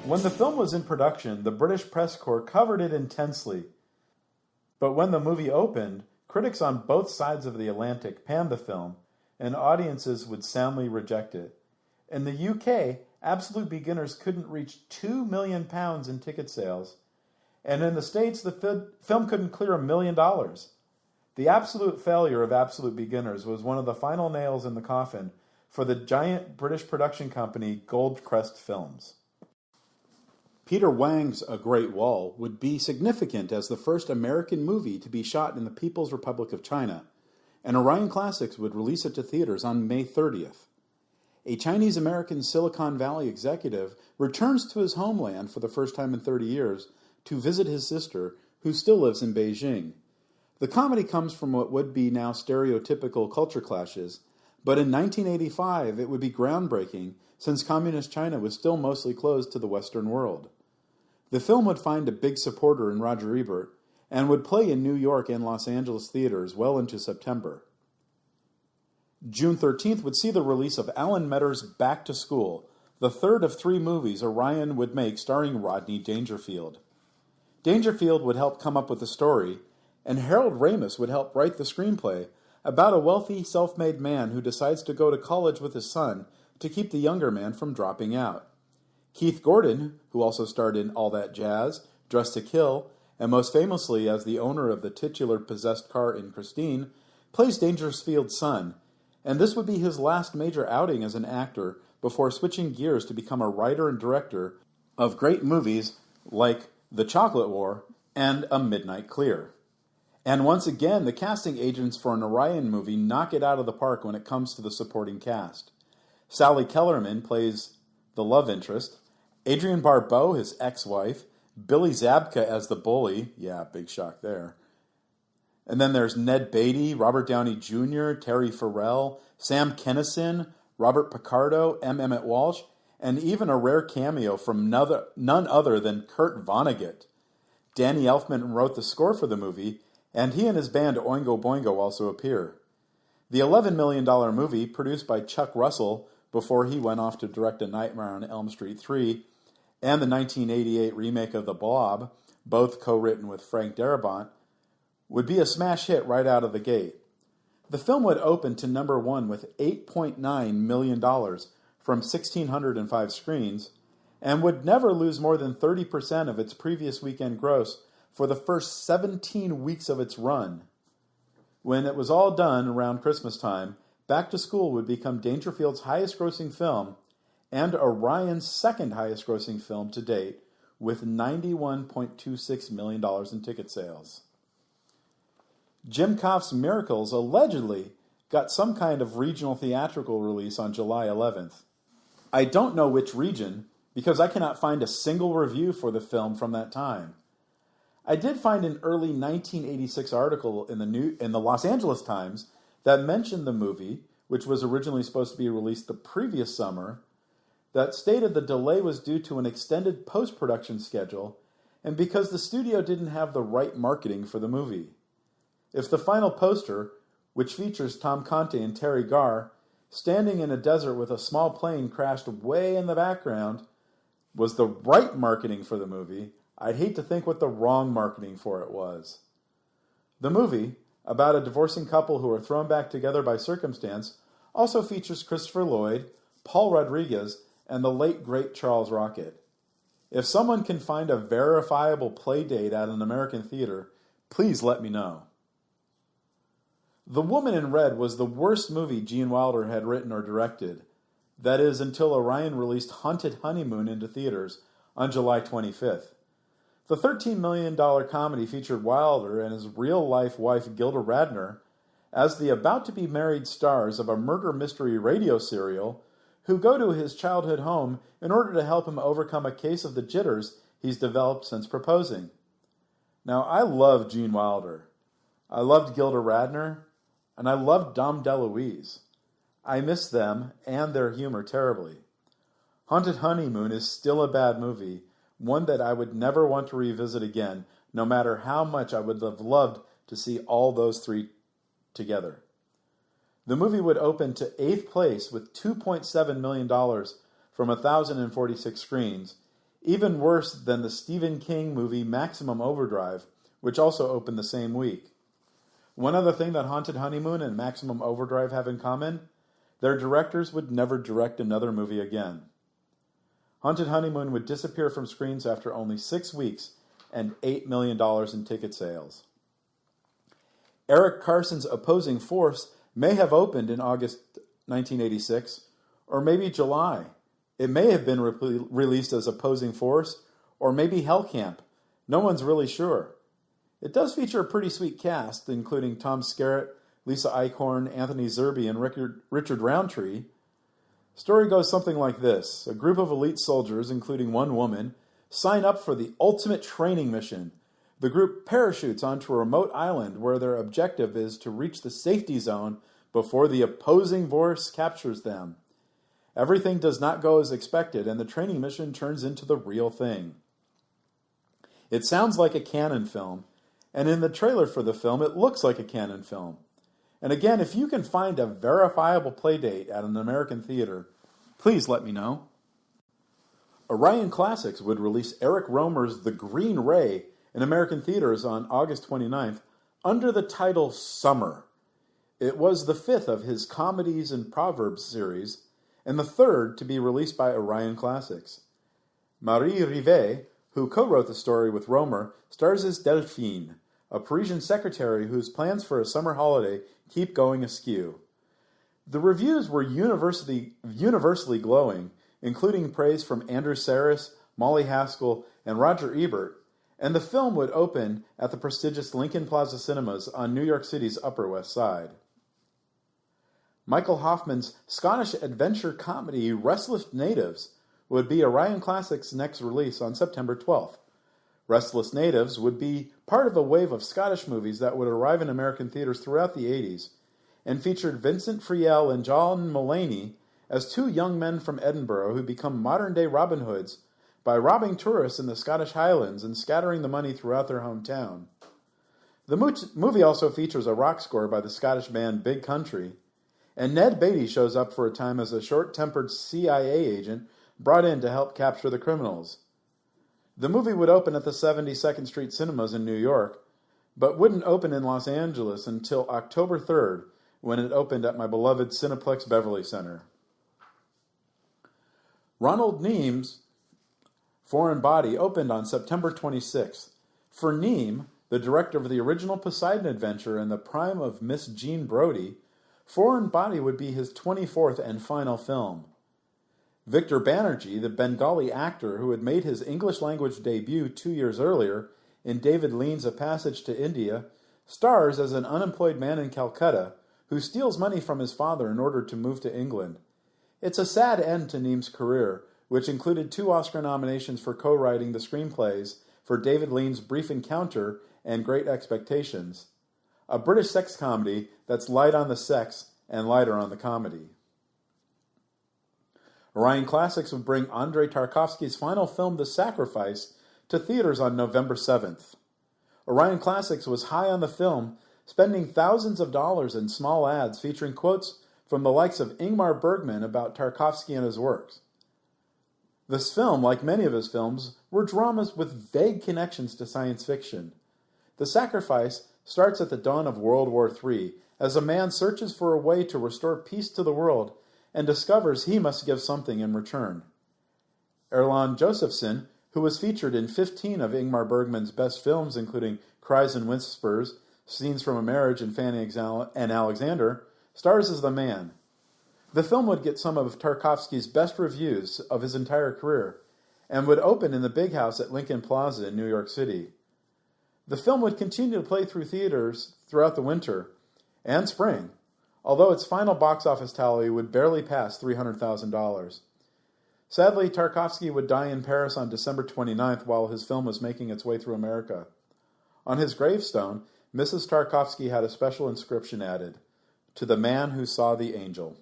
When the film was in production, the British press corps covered it intensely. But when the movie opened, critics on both sides of the Atlantic panned the film, and audiences would soundly reject it. In the UK, Absolute Beginners couldn't reach £2 million in ticket sales, and in the States, the film couldn't clear $1 million. The absolute failure of Absolute Beginners was one of the final nails in the coffin for the giant British production company Goldcrest Films. Peter Wang's A Great Wall would be significant as the first American movie to be shot in the People's Republic of China, and Orion Classics would release it to theaters on May 30th. A Chinese-American Silicon Valley executive returns to his homeland for the first time in 30 years to visit his sister, who still lives in Beijing. The comedy comes from what would be now stereotypical culture clashes, but in 1985 it would be groundbreaking since communist China was still mostly closed to the Western world. The film would find a big supporter in Roger Ebert and would play in New York and Los Angeles theaters well into September. June 13th would see the release of Alan Metter's Back to School, the third of 3 movies Orion would make starring Rodney Dangerfield. Dangerfield would help come up with the story, and Harold Ramis would help write the screenplay about a wealthy, self-made man who decides to go to college with his son to keep the younger man from dropping out. Keith Gordon, who also starred in All That Jazz, Dressed to Kill, and most famously as the owner of the titular possessed car in Christine, plays Dangerfield's son, and this would be his last major outing as an actor before switching gears to become a writer and director of great movies like The Chocolate War and A Midnight Clear. And once again, the casting agents for an Orion movie knock it out of the park when it comes to the supporting cast. Sally Kellerman plays the love interest, Adrienne Barbeau, his ex-wife, Billy Zabka as the bully, yeah, big shock there. And then there's Ned Beatty, Robert Downey Jr., Terry Farrell, Sam Kinison, Robert Picardo, M. Emmett Walsh, and even a rare cameo from none other than Kurt Vonnegut. Danny Elfman wrote the score for the movie, and he and his band Oingo Boingo also appear. The $11 million movie, produced by Chuck Russell before he went off to direct A Nightmare on Elm Street 3, and the 1988 remake of The Blob, both co-written with Frank Darabont, would be a smash hit right out of the gate. The film would open to number 1 with $8.9 million from 1,605 screens, and would never lose more than 30% of its previous weekend gross for the first 17 weeks of its run. When it was all done around Christmas time, Back to School would become Dangerfield's highest-grossing film and Orion's second highest-grossing film to date, with $91.26 million in ticket sales. Jim Koff's Miracles allegedly got some kind of regional theatrical release on July 11th. I don't know which region, because I cannot find a single review for the film from that time. I did find an early 1986 article in the Los Angeles Times that mentioned the movie, which was originally supposed to be released the previous summer, that stated the delay was due to an extended post-production schedule and because the studio didn't have the right marketing for the movie. If the final poster, which features Tom Conte and Terry Garr standing in a desert with a small plane crashed way in the background, was the right marketing for the movie, I'd hate to think what the wrong marketing for it was. The movie, about a divorcing couple who are thrown back together by circumstance, also features Christopher Lloyd, Paul Rodriguez, and the late great Charles Rocket. If someone can find a verifiable play date at an American theater, please let me know. The Woman in Red was the worst movie Gene Wilder had written or directed. That is, until Orion released Haunted Honeymoon into theaters on July 25th. The $13 million comedy featured Wilder and his real-life wife Gilda Radner as the about-to-be-married stars of a murder mystery radio serial who go to his childhood home in order to help him overcome a case of the jitters he's developed since proposing. Now, I love Gene Wilder. I loved Gilda Radner, and I loved Dom DeLuise. I miss them and their humor terribly. Haunted Honeymoon is still a bad movie, one that I would never want to revisit again, no matter how much I would have loved to see all those three together. The movie would open to 8th place with $2.7 million from 1,046 screens. even worse than the Stephen King movie Maximum Overdrive, which also opened the same week. One other thing that Haunted Honeymoon and Maximum Overdrive have in common, their directors would never direct another movie again. Haunted Honeymoon would disappear from screens after only 6 weeks and $8 million in ticket sales. Eric Carson's Opposing Force may have opened in August 1986, or maybe July. It may have been released as Opposing Force, or maybe Hell Camp. No one's really sure. It does feature a pretty sweet cast, including Tom Skerritt, Lisa Eichhorn, Anthony Zerbe, and Richard Roundtree. Story goes something like this. A group of elite soldiers, including one woman, sign up for the ultimate training mission. The group parachutes onto a remote island where their objective is to reach the safety zone before the opposing force captures them. Everything does not go as expected, and the training mission turns into the real thing. It sounds like a canon film, and in the trailer for the film, it looks like a canon film. And again, if you can find a verifiable playdate at an American theater, please let me know. Orion Classics would release Eric Romer's The Green Ray in American theaters on August 29th under the title Summer. It was the 5th of his Comedies and Proverbs series, and the 3rd to be released by Orion Classics. Marie Rivet, who co-wrote the story with Romer, stars as Delphine, a Parisian secretary whose plans for a summer holiday keep going askew. The reviews were universally glowing, including praise from Andrew Sarris, Molly Haskell, and Roger Ebert, and the film would open at the prestigious Lincoln Plaza Cinemas on New York City's Upper West Side. Michael Hoffman's Scottish adventure comedy Restless Natives would be Orion Classics' next release on September 12th. Restless Natives would be part of a wave of Scottish movies that would arrive in American theaters throughout the 80s and featured Vincent Friel and John Mulaney as two young men from Edinburgh who become modern-day Robin Hoods by robbing tourists in the Scottish Highlands and scattering the money throughout their hometown. The movie also features a rock score by the Scottish band Big Country, and Ned Beatty shows up for a time as a short-tempered CIA agent brought in to help capture the criminals. The movie would open at the 72nd Street Cinemas in New York, but wouldn't open in Los Angeles until October 3rd, when it opened at my beloved Cineplex Beverly Center. Ronald Neame's Foreign Body opened on September 26th. For Neame, the director of the original Poseidon Adventure and the prime of Miss Jean Brodie, Foreign Body would be his 24th and final film. Victor Banerjee, the Bengali actor who had made his English-language debut 2 years earlier in David Lean's A Passage to India, stars as an unemployed man in Calcutta who steals money from his father in order to move to England. It's a sad end to Neame's career, which included 2 Oscar nominations for co-writing the screenplays for David Lean's Brief Encounter and Great Expectations, a British sex comedy that's light on the sex and lighter on the comedy. Orion Classics would bring Andrei Tarkovsky's final film, The Sacrifice, to theaters on November 7th. Orion Classics was high on the film, spending thousands of dollars in small ads featuring quotes from the likes of Ingmar Bergman about Tarkovsky and his works. This film, like many of his films, were dramas with vague connections to science fiction. The Sacrifice starts at the dawn of World War III as a man searches for a way to restore peace to the world and discovers he must give something in return. Erland Josephson, who was featured in 15 of Ingmar Bergman's best films, including Cries and Whispers, Scenes from a Marriage, and Fanny and Alexander, stars as the man. The film would get some of Tarkovsky's best reviews of his entire career and would open in the Big House at Lincoln Plaza in New York City. The film would continue to play through theaters throughout the winter and spring, although its final box office tally would barely pass $300,000. Sadly, Tarkovsky would die in Paris on December 29th while his film was making its way through America. On his gravestone, Mrs. Tarkovsky had a special inscription added, "To the man who saw the angel."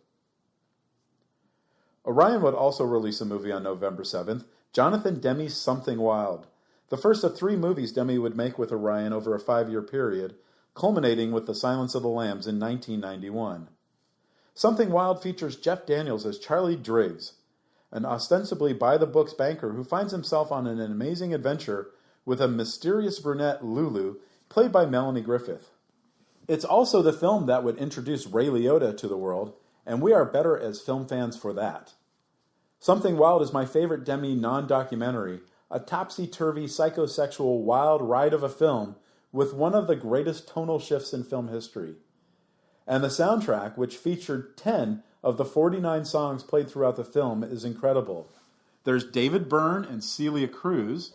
Orion would also release a movie on November 7th, Jonathan Demme's Something Wild, the first of 3 movies Demme would make with Orion over a 5-year period, culminating with The Silence of the Lambs in 1991. Something Wild features Jeff Daniels as Charlie Driggs, an ostensibly by-the-books banker who finds himself on an amazing adventure with a mysterious brunette, Lulu, played by Melanie Griffith. It's also the film that would introduce Ray Liotta to the world, and we are better as film fans for that. Something Wild is my favorite Demi non-documentary, a topsy-turvy psychosexual wild ride of a film with one of the greatest tonal shifts in film history. And the soundtrack, which featured 10 of the 49 songs played throughout the film, is incredible. There's David Byrne and Celia Cruz.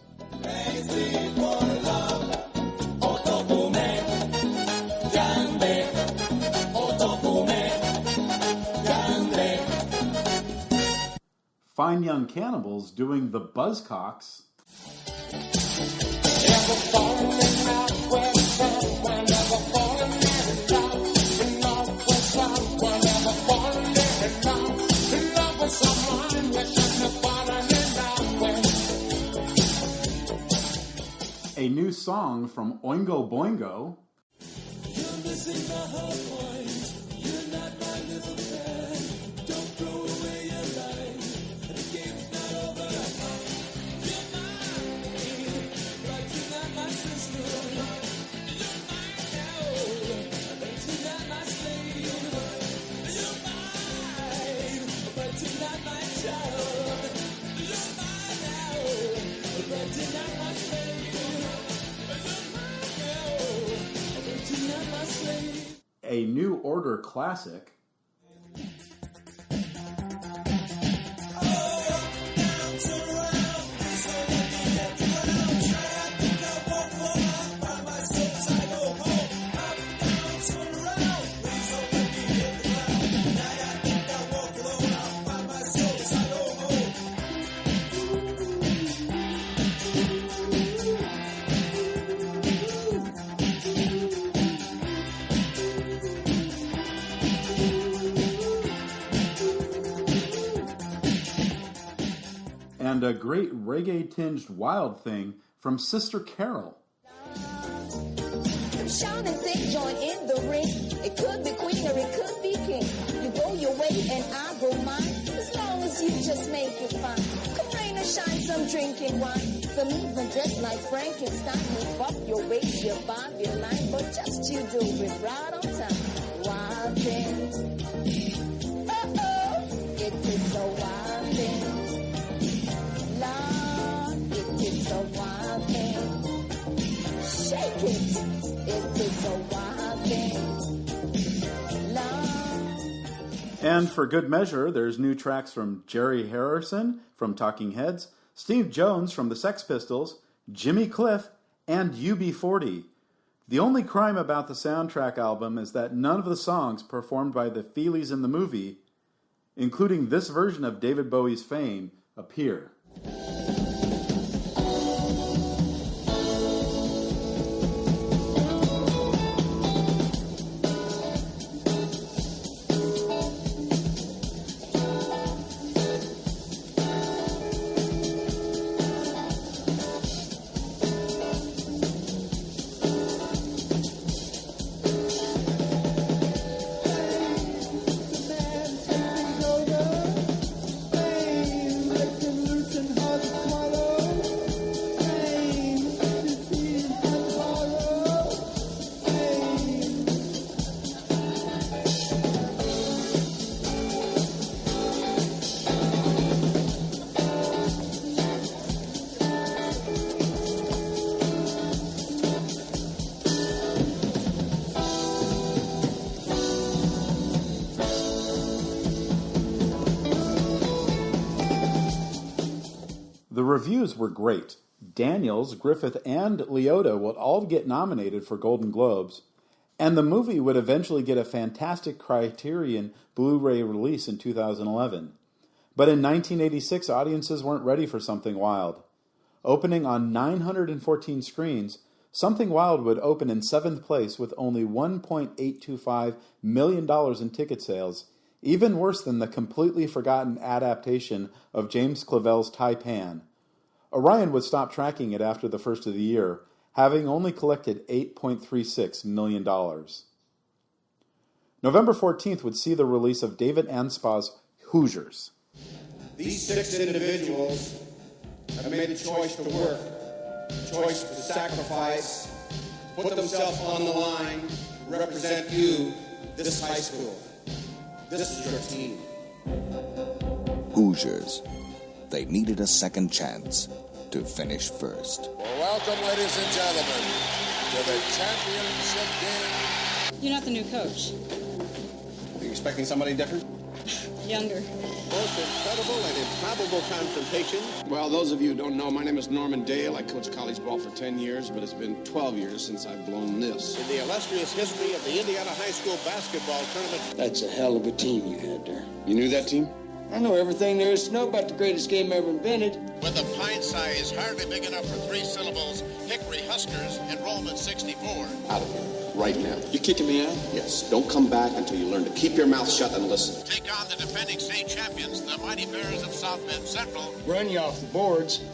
Fine Young Cannibals doing the Buzzcocks. A new song from Oingo Boingo. You're missing the whole point. You're not my little friend. Don't throw away your life. The game's not over. You're mine, but you're not my sister. You're mine now, but you're not my slave. You're mine, but you're not my child. You're mine now, but you're not my slave. A New Order classic. And a great reggae-tinged Wild Thing from Sister Carol. Shout and say, join in the ring. It could be queen or it could be king. You go your way and I go mine. As long as you just make it fine. Come rain or shine, some drinking wine. Some even dressed like Frankenstein. Move up your waist, your bob, your line. But just you do it right on time. Wild thing. Uh-oh, it is a wild thing. Lord, it is a wild thing. Shake it, it is a wild thing. Lord. And for good measure, there's new tracks from Jerry Harrison from Talking Heads, Steve Jones from the Sex Pistols, Jimmy Cliff, and UB40. The only crime about the soundtrack album is that none of the songs performed by the Feelies in the movie, including this version of David Bowie's Fame, appear. The reviews were great. Daniels, Griffith, and Liotta would all get nominated for Golden Globes, and the movie would eventually get a fantastic Criterion Blu-ray release in 2011. But in 1986, audiences weren't ready for Something Wild. Opening on 914 screens, Something Wild would open in 7th place with only $1.825 million in ticket sales, even worse than the completely forgotten adaptation of James Clavell's Taipan. Orion would stop tracking it after the first of the year, having only collected $8.36 million. November 14th would see the release of David Anspaugh's Hoosiers. These 6 individuals have made the choice to work, the choice to sacrifice, put themselves on the line, represent you, this high school. This is your team. Hoosiers. They needed a second chance to finish first. Well, welcome, ladies and gentlemen, to the championship game. You're not the new coach. Are you expecting somebody different? Younger. Most incredible and improbable confrontation. Well, those of you who don't know, my name is Norman Dale. I coached college ball for 10 years, but it's been 12 years since I've blown this. In the illustrious history of the Indiana High School basketball tournament. That's a hell of a team you had there. You knew that team? I know everything there is to know about the greatest game ever invented. With a pint size hardly big enough for 3 syllables, Hickory Huskers, enrollment 64. Out of here, right now. You kicking me out? Yes. Don't come back until you learn to keep your mouth shut and listen. Take on the defending state champions, the Mighty Bears of South Bend Central. Run you off the boards.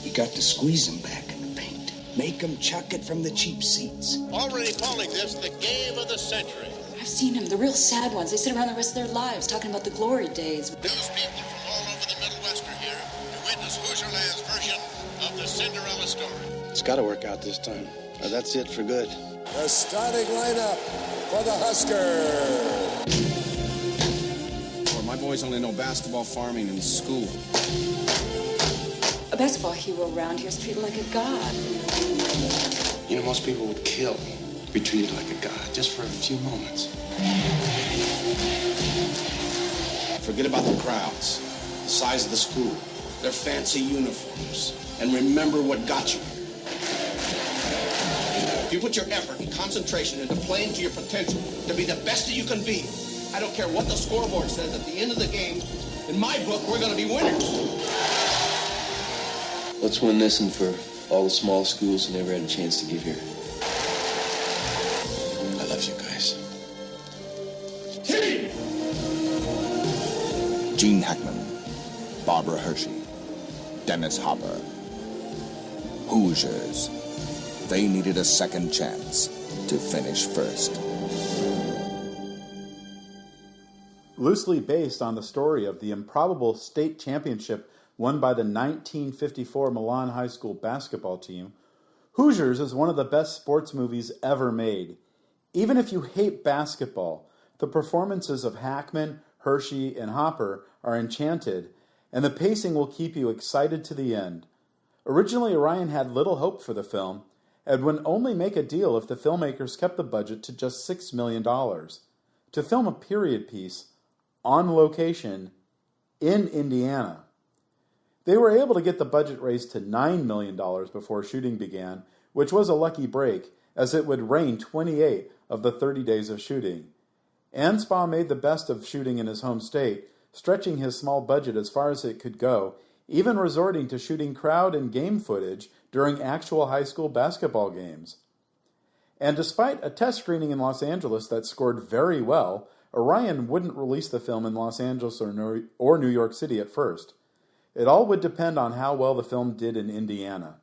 You got to squeeze them back in the paint. Make them chuck it from the cheap seats. Already calling this the game of the century. I've seen them, the real sad ones. They sit around the rest of their lives talking about the glory days. News people from all over the Midwest are here to witness Hoosierland's version of the Cinderella story. It's got to work out this time. That's it for good. The starting lineup for the Huskers. Well, my boys only know basketball, farming, and school. A basketball hero around here is treated like a god. You know, most people would kill to be treated like a god just for a few moments. Forget about the crowds, the size of the school, their fancy uniforms, and remember what got you here. If you put your effort and concentration into playing to your potential, to be the best that you can be, I don't care what the scoreboard says at the end of the game, in my book, we're going to be winners. Let's win this and for all the small schools who never had a chance to get here. I love you guys. Gene Hackman, Barbara Hershey, Dennis Hopper. Hoosiers. They needed a second chance to finish first. Loosely based on the story of the improbable state championship won by the 1954 Milan High School basketball team, Hoosiers is one of the best sports movies ever made. Even if you hate basketball, the performances of Hackman, Hershey, and Hopper are enchanted, and the pacing will keep you excited to the end. Originally, Orion had little hope for the film, and would only make a deal if the filmmakers kept the budget to just $6 million to film a period piece on location in Indiana. They were able to get the budget raised to $9 million before shooting began, which was a lucky break, as it would rain 28 of the 30 days of shooting. István made the best of shooting in his home state, stretching his small budget as far as it could go, even resorting to shooting crowd and game footage during actual high school basketball games. And despite a test screening in Los Angeles that scored very well, Orion wouldn't release the film in Los Angeles or New York City at first. It all would depend on how well the film did in Indiana.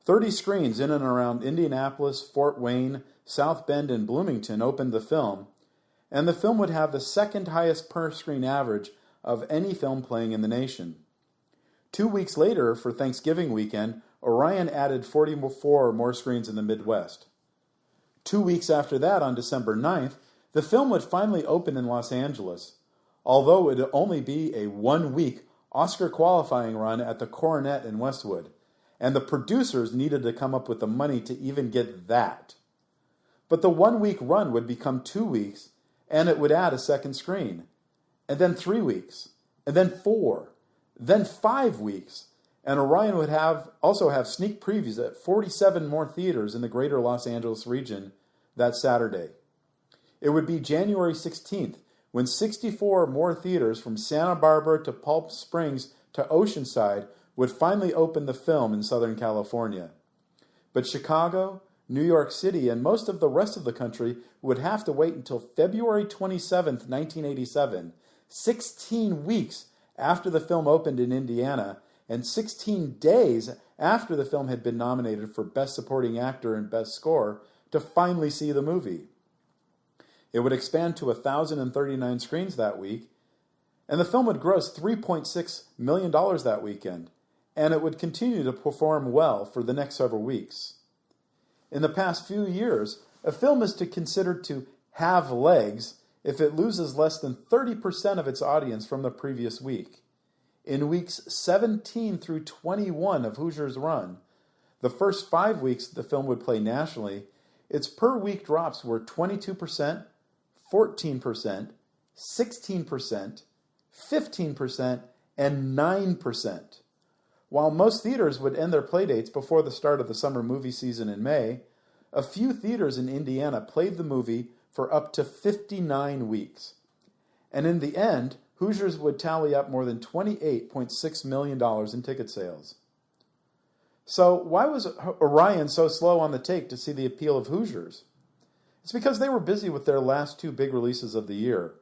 30 screens in and around Indianapolis, Fort Wayne, South Bend, and Bloomington opened the film, and the film would have the second highest per-screen average of any film playing in the nation. 2 weeks later, for Thanksgiving weekend, Orion added 44 more screens in the Midwest. 2 weeks after that, on December 9th, the film would finally open in Los Angeles, although it would only be a 1-week Oscar qualifying run at the Coronet in Westwood, and the producers needed to come up with the money to even get that. But the 1-week run would become 2 weeks, and it would add a second screen, and then 3 weeks, and then 4, then 5 weeks, and Orion would also have sneak previews at 47 more theaters in the greater Los Angeles region that Saturday. It would be January 16th when 64 more theaters from Santa Barbara to Palm Springs to Oceanside would finally open the film in Southern California. But Chicago, New York City, and most of the rest of the country would have to wait until February 27th, 1987, 16 weeks after the film opened in Indiana, and 16 days after the film had been nominated for Best Supporting Actor and Best Score, to finally see the movie. It would expand to 1,039 screens that week, and the film would gross $3.6 million that weekend, and it would continue to perform well for the next several weeks. In the past few years, a film is considered to have legs if it loses less than 30% of its audience from the previous week. In weeks 17 through 21 of Hoosier's run, the first 5 weeks the film would play nationally, its per-week drops were 22%, 14%, 16%, 15%, and 9%. While most theaters would end their playdates before the start of the summer movie season in May, a few theaters in Indiana played the movie for up to 59 weeks. And in the end, Hoosiers would tally up more than $28.6 million in ticket sales. So why was Orion so slow on the take to see the appeal of Hoosiers? It's because they were busy with their last 2 big releases of the year.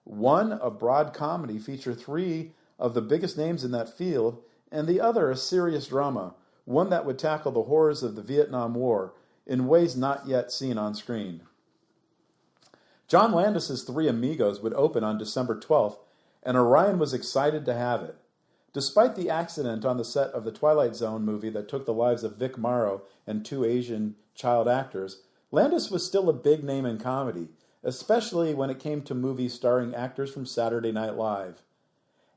One, a broad comedy, featured 3 of the biggest names in that field, and the other, a serious drama, one that would tackle the horrors of the Vietnam War in ways not yet seen on screen. John Landis's 3 Amigos would open on December 12th, and Orion was excited to have it. Despite the accident on the set of the Twilight Zone movie that took the lives of Vic Morrow and 2 Asian child actors, Landis was still a big name in comedy, especially when it came to movies starring actors from Saturday Night Live.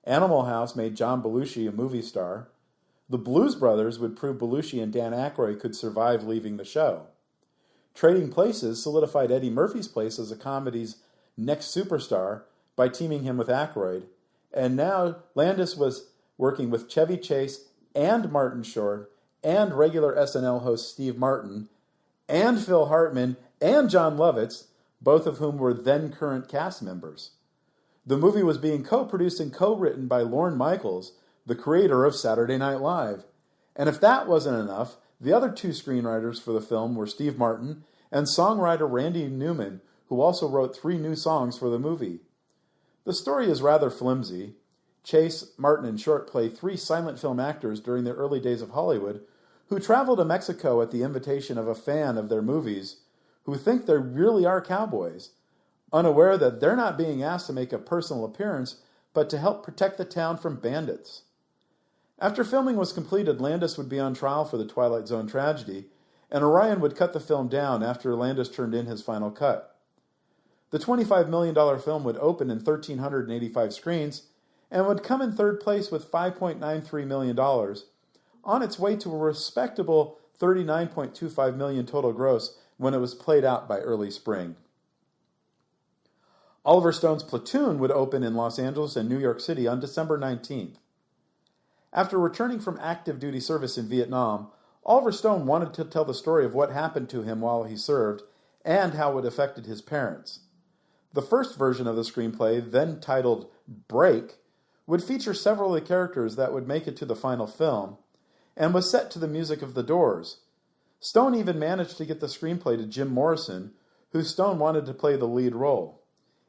Animal House made John Belushi a movie star. The Blues Brothers would prove Belushi and Dan Aykroyd could survive leaving the show. Trading Places solidified Eddie Murphy's place as a comedy's next superstar by teaming him with Aykroyd, and now Landis was working with Chevy Chase and Martin Short and regular SNL host Steve Martin and Phil Hartman and John Lovitz, both of whom were then current cast members. The movie was being co-produced and co-written by Lorne Michaels, the creator of Saturday Night Live. And if that wasn't enough, the other 2 screenwriters for the film were Steve Martin and songwriter Randy Newman, who also wrote 3 new songs for the movie. The story is rather flimsy. Chase, Martin, and Short play 3 silent film actors during the early days of Hollywood who travel to Mexico at the invitation of a fan of their movies who think they really are cowboys, unaware that they're not being asked to make a personal appearance, but to help protect the town from bandits. After filming was completed, Landis would be on trial for the Twilight Zone tragedy, and Orion would cut the film down after Landis turned in his final cut. The $25 million film would open in 1,385 screens and would come in 3rd place with $5.93 million, on its way to a respectable $39.25 million total gross when it was played out by early spring. Oliver Stone's Platoon would open in Los Angeles and New York City on December 19th. After returning from active duty service in Vietnam, Oliver Stone wanted to tell the story of what happened to him while he served and how it affected his parents. The first version of the screenplay, then titled Break, would feature several of the characters that would make it to the final film, and was set to the music of The Doors. Stone even managed to get the screenplay to Jim Morrison, who Stone wanted to play the lead role.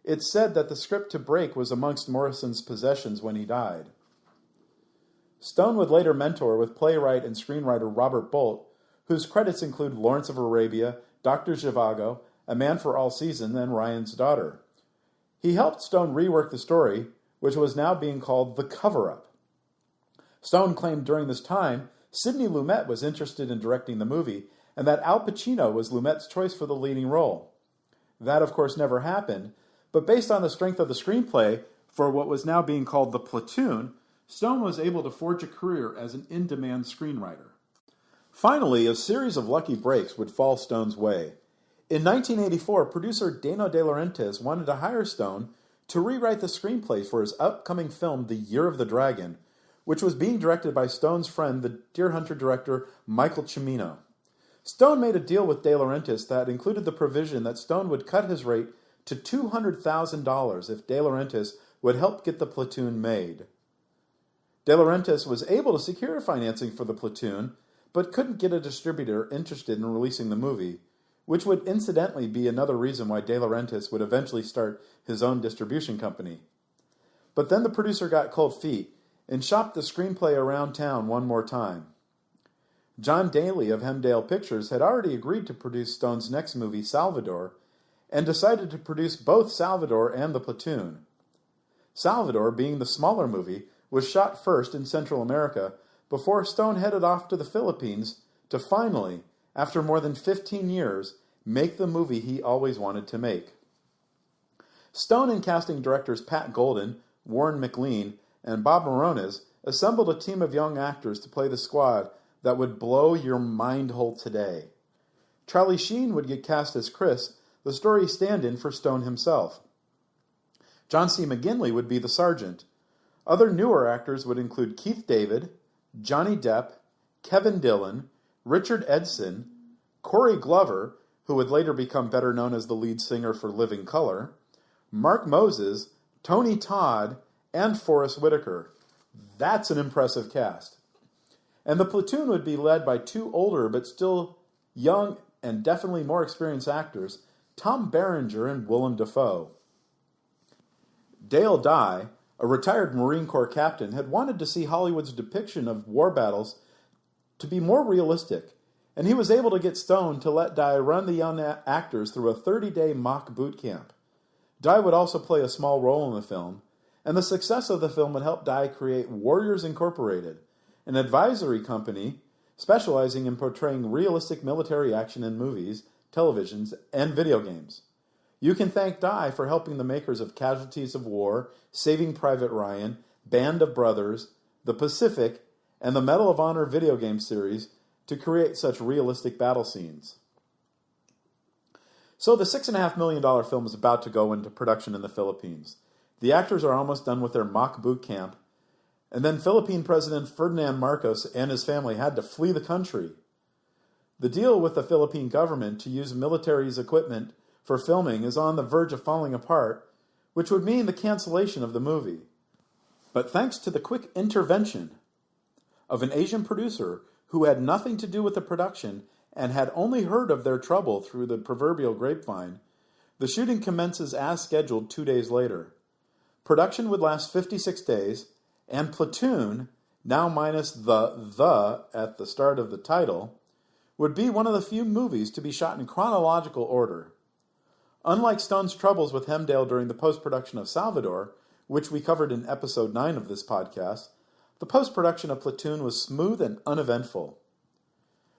It's said that the script to Break was amongst Morrison's possessions when he died. Stone would later mentor with playwright and screenwriter Robert Bolt, whose credits include Lawrence of Arabia, Dr. Zhivago, A Man for All Season, and Ryan's Daughter. He helped Stone rework the story, which was now being called The Cover-Up. Stone claimed during this time Sidney Lumet was interested in directing the movie, and that Al Pacino was Lumet's choice for the leading role. That, of course, never happened, but based on the strength of the screenplay for what was now being called The Platoon, Stone was able to forge a career as an in-demand screenwriter. Finally, a series of lucky breaks would fall Stone's way. In 1984, producer Dano De Laurentiis wanted to hire Stone to rewrite the screenplay for his upcoming film The Year of the Dragon, which was being directed by Stone's friend, the Deer Hunter director Michael Cimino. Stone made a deal with De Laurentiis that included the provision that Stone would cut his rate to $200,000 if De Laurentiis would help get the Platoon made. De Laurentiis was able to secure financing for the Platoon, but couldn't get a distributor interested in releasing the movie, which would incidentally be another reason why De Laurentiis would eventually start his own distribution company. But then the producer got cold feet and shopped the screenplay around town one more time. John Daly of Hemdale Pictures had already agreed to produce Stone's next movie, Salvador, and decided to produce both Salvador and The Platoon. Salvador, being the smaller movie, was shot first in Central America before Stone headed off to the Philippines to finally, after more than 15 years, make the movie he always wanted to make. Stone and casting directors Pat Golden, Warren McLean, and Bob Morones assembled a team of young actors to play the squad that would blow your mind hole today. Charlie Sheen would get cast as Chris, the story stand-in for Stone himself. John C. McGinley would be the sergeant. Other newer actors would include Keith David, Johnny Depp, Kevin Dillon, Richard Edson, Corey Glover, who would later become better known as the lead singer for Living Colour, Mark Moses, Tony Todd, and Forrest Whitaker. That's an impressive cast. And the platoon would be led by two older but still young and definitely more experienced actors, Tom Berenger and Willem Dafoe. Dale Dye, a retired Marine Corps captain, had wanted to see Hollywood's depiction of war battles to be more realistic, and he was able to get Stone to let Dye run the young actors through a 30-day mock boot camp. Dye would also play a small role in the film, and the success of the film would help Dye create Warriors Incorporated, an advisory company specializing in portraying realistic military action in movies, televisions, and video games. You can thank Dye for helping the makers of Casualties of War, Saving Private Ryan, Band of Brothers, The Pacific, and the Medal of Honor video game series to create such realistic battle scenes. So the $6.5 million film is about to go into production in the Philippines. The actors are almost done with their mock boot camp, and then Philippine President Ferdinand Marcos and his family had to flee the country. The deal with the Philippine government to use military's equipment for filming is on the verge of falling apart, which would mean the cancellation of the movie. But thanks to the quick intervention of an Asian producer who had nothing to do with the production and had only heard of their trouble through the proverbial grapevine, the shooting commences as scheduled 2 days later. Production would last 56 days, and Platoon, now minus the at the start of the title, would be one of the few movies to be shot in chronological order. Unlike Stone's troubles with Hemdale during the post-production of Salvador, which we covered in episode 9 of this podcast, the post-production of Platoon was smooth and uneventful.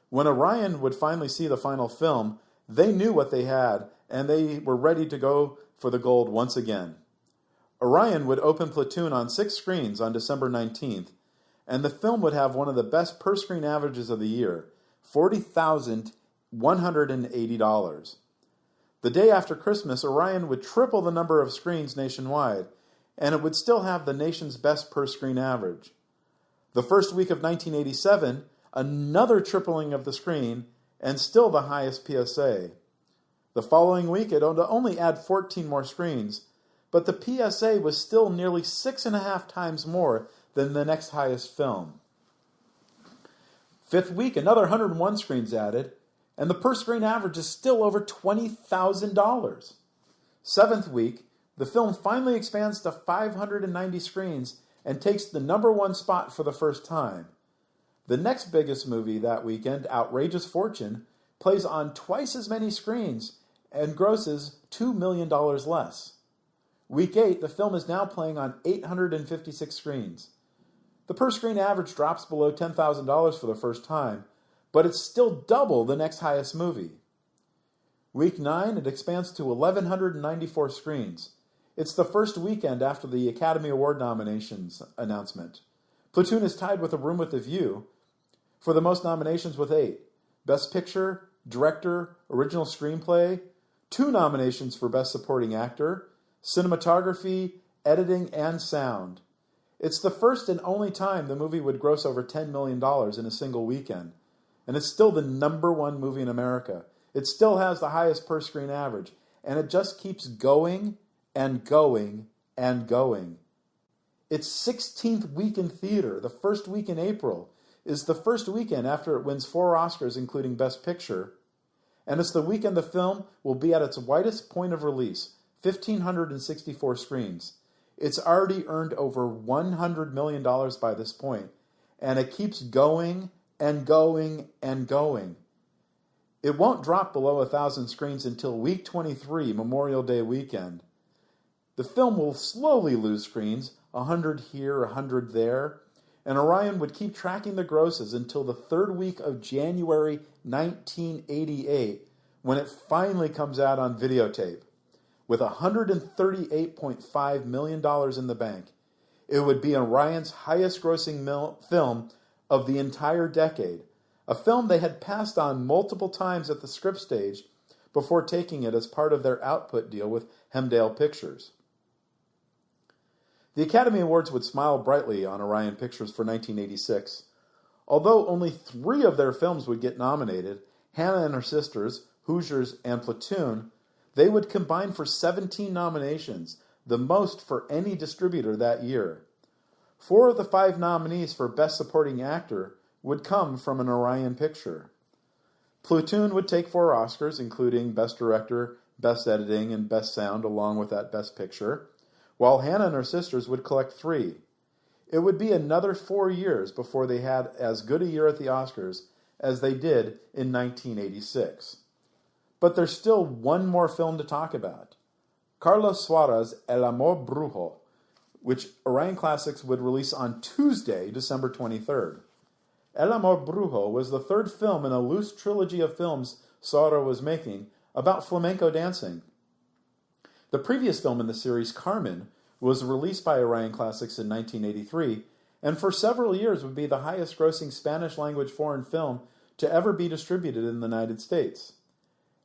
When Orion would finally see the final film, they knew what they had, and they were ready to go for the gold once again. Orion would open Platoon on 6 screens on December 19th, and the film would have one of the best per-screen averages of the year, $40,180. The day after Christmas, Orion would triple the number of screens nationwide, and it would still have the nation's best per-screen average. The first week of 1987, another tripling of the screen, and still the highest PSA. The following week, it would only add 14 more screens, but the PSA was still nearly 6.5 times more than the next highest film. Fifth week, another 101 screens added, and the per-screen average is still over $20,000. Seventh week, the film finally expands to 590 screens and takes the number 1 spot for the first time. The next biggest movie that weekend, Outrageous Fortune, plays on twice as many screens and grosses $2 million less. Week 8, the film is now playing on 856 screens. The per-screen average drops below $10,000 for the first time, but it's still double the next highest movie. Week 9, it expands to 1,194 screens. It's the first weekend after the Academy Award nominations announcement. Platoon is tied with A Room with a View for the most nominations with 8. Best Picture, Director, Original Screenplay, 2 nominations for Best Supporting Actor, Cinematography, Editing, and Sound. It's the first and only time the movie would gross over $10 million in a single weekend. And it's still the number 1 movie in America. It still has the highest per-screen average. And it just keeps going and going and going. Its 16th week in theater, the first week in April, is the first weekend after it wins 4 Oscars, including Best Picture. And it's the weekend the film will be at its widest point of release, 1,564 screens. It's already earned over $100 million by this point, and it keeps going and going and going. It won't drop below 1,000 screens until week 23, Memorial Day weekend. The film will slowly lose screens, 100 here, 100 there, and Orion would keep tracking the grosses until the third week of January 1988, when it finally comes out on videotape. With $138.5 million in the bank, it would be Orion's highest-grossing film of the entire decade, a film they had passed on multiple times at the script stage before taking it as part of their output deal with Mandel Pictures. The Academy Awards would smile brightly on Orion Pictures for 1986. Although only 3 of their films would get nominated, Hannah and Her Sisters, Hoosiers, and Platoon, they would combine for 17 nominations, the most for any distributor that year. 4 of the 5 nominees for Best Supporting Actor would come from an Orion picture. Platoon would take 4 Oscars, including Best Director, Best Editing, and Best Sound, along with that Best Picture, while Hannah and Her Sisters would collect 3. It would be another 4 years before they had as good a year at the Oscars as they did in 1986. But there's still one more film to talk about. Carlos Suarez' El Amor Brujo, which Orion Classics would release on Tuesday, December 23rd. El Amor Brujo was the 3rd film in a loose trilogy of films Suarez was making about flamenco dancing. The previous film in the series, Carmen, was released by Orion Classics in 1983, and for several years would be the highest-grossing Spanish-language foreign film to ever be distributed in the United States.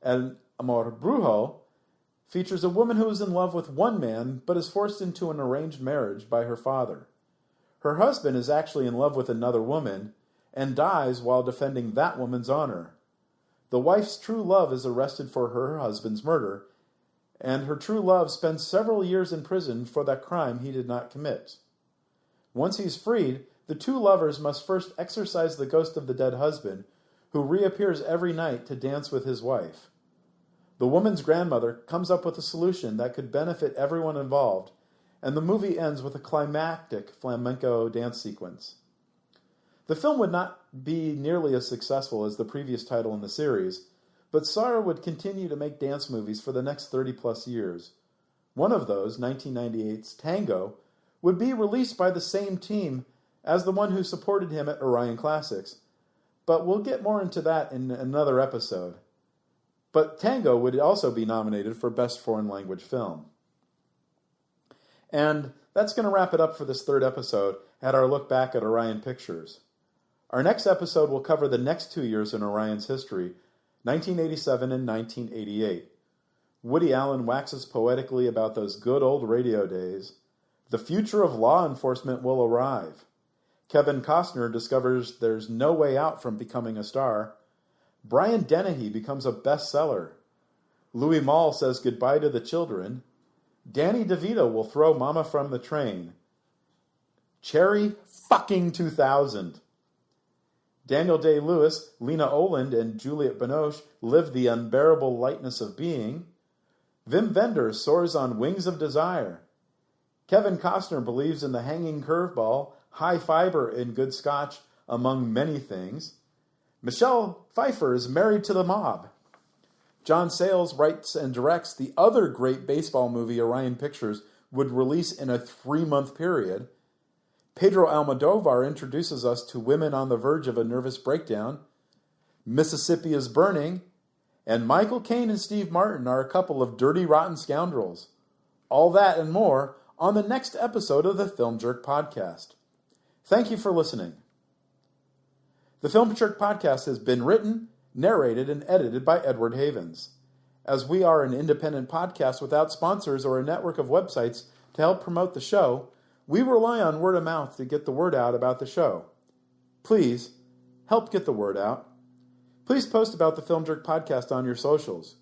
El Amor Brujo features a woman who is in love with one man, but is forced into an arranged marriage by her father. Her husband is actually in love with another woman, and dies while defending that woman's honor. The wife's true love is arrested for her husband's murder, and her true love spends several years in prison for that crime he did not commit. Once he's freed, the 2 lovers must first exorcise the ghost of the dead husband, who reappears every night to dance with his wife. The woman's grandmother comes up with a solution that could benefit everyone involved, and the movie ends with a climactic flamenco dance sequence. The film would not be nearly as successful as the previous title in the series, but Suarez would continue to make dance movies for the next 30-plus years. One of those, 1998's Tango, would be released by the same team as the one who supported him at Orion Classics, but we'll get more into that in another episode. But Tango would also be nominated for Best Foreign Language Film. And that's going to wrap it up for this 3rd episode at our look back at Orion Pictures. Our next episode will cover the next 2 years in Orion's history, 1987 and 1988. Woody Allen waxes poetically about those good old radio days. The future of law enforcement will arrive. Kevin Costner discovers there's no way out from becoming a star. Brian Dennehy becomes a bestseller. Louis Malle says goodbye to the children. Danny DeVito will throw Mama from the train. Cherry fucking 2000. Daniel Day-Lewis, Lena Olin, and Juliette Binoche live the unbearable lightness of being. Wim Wenders soars on wings of desire. Kevin Costner believes in the hanging curveball, high fiber, and good scotch, among many things. Michelle Pfeiffer is married to the mob. John Sayles writes and directs the other great baseball movie Orion Pictures would release in a 3-month period. Pedro Almodovar introduces us to women on the verge of a nervous breakdown. Mississippi is Burning. And Michael Caine and Steve Martin are a couple of dirty, rotten scoundrels. All that and more on the next episode of the Film Jerk Podcast. Thank you for listening. The Film Jerk Podcast has been written, narrated, and edited by Edward Havens. As we are an independent podcast without sponsors or a network of websites to help promote the show, we rely on word of mouth to get the word out about the show. Please, help get the word out. Please post about the Film Jerk Podcast on your socials.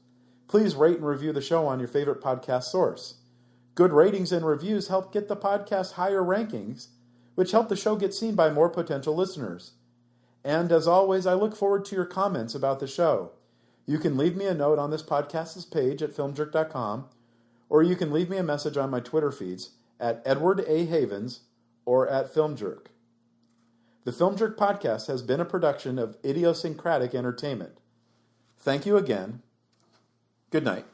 Please rate and review the show on your favorite podcast source. Good ratings and reviews help get the podcast higher rankings, which help the show get seen by more potential listeners. And as always, I look forward to your comments about the show. You can leave me a note on this podcast's page at filmjerk.com, or you can leave me a message on my Twitter feeds at Edward A. Havens or at FilmJerk. The Film Jerk Podcast has been a production of Idiosyncratic Entertainment. Thank you again. Good night.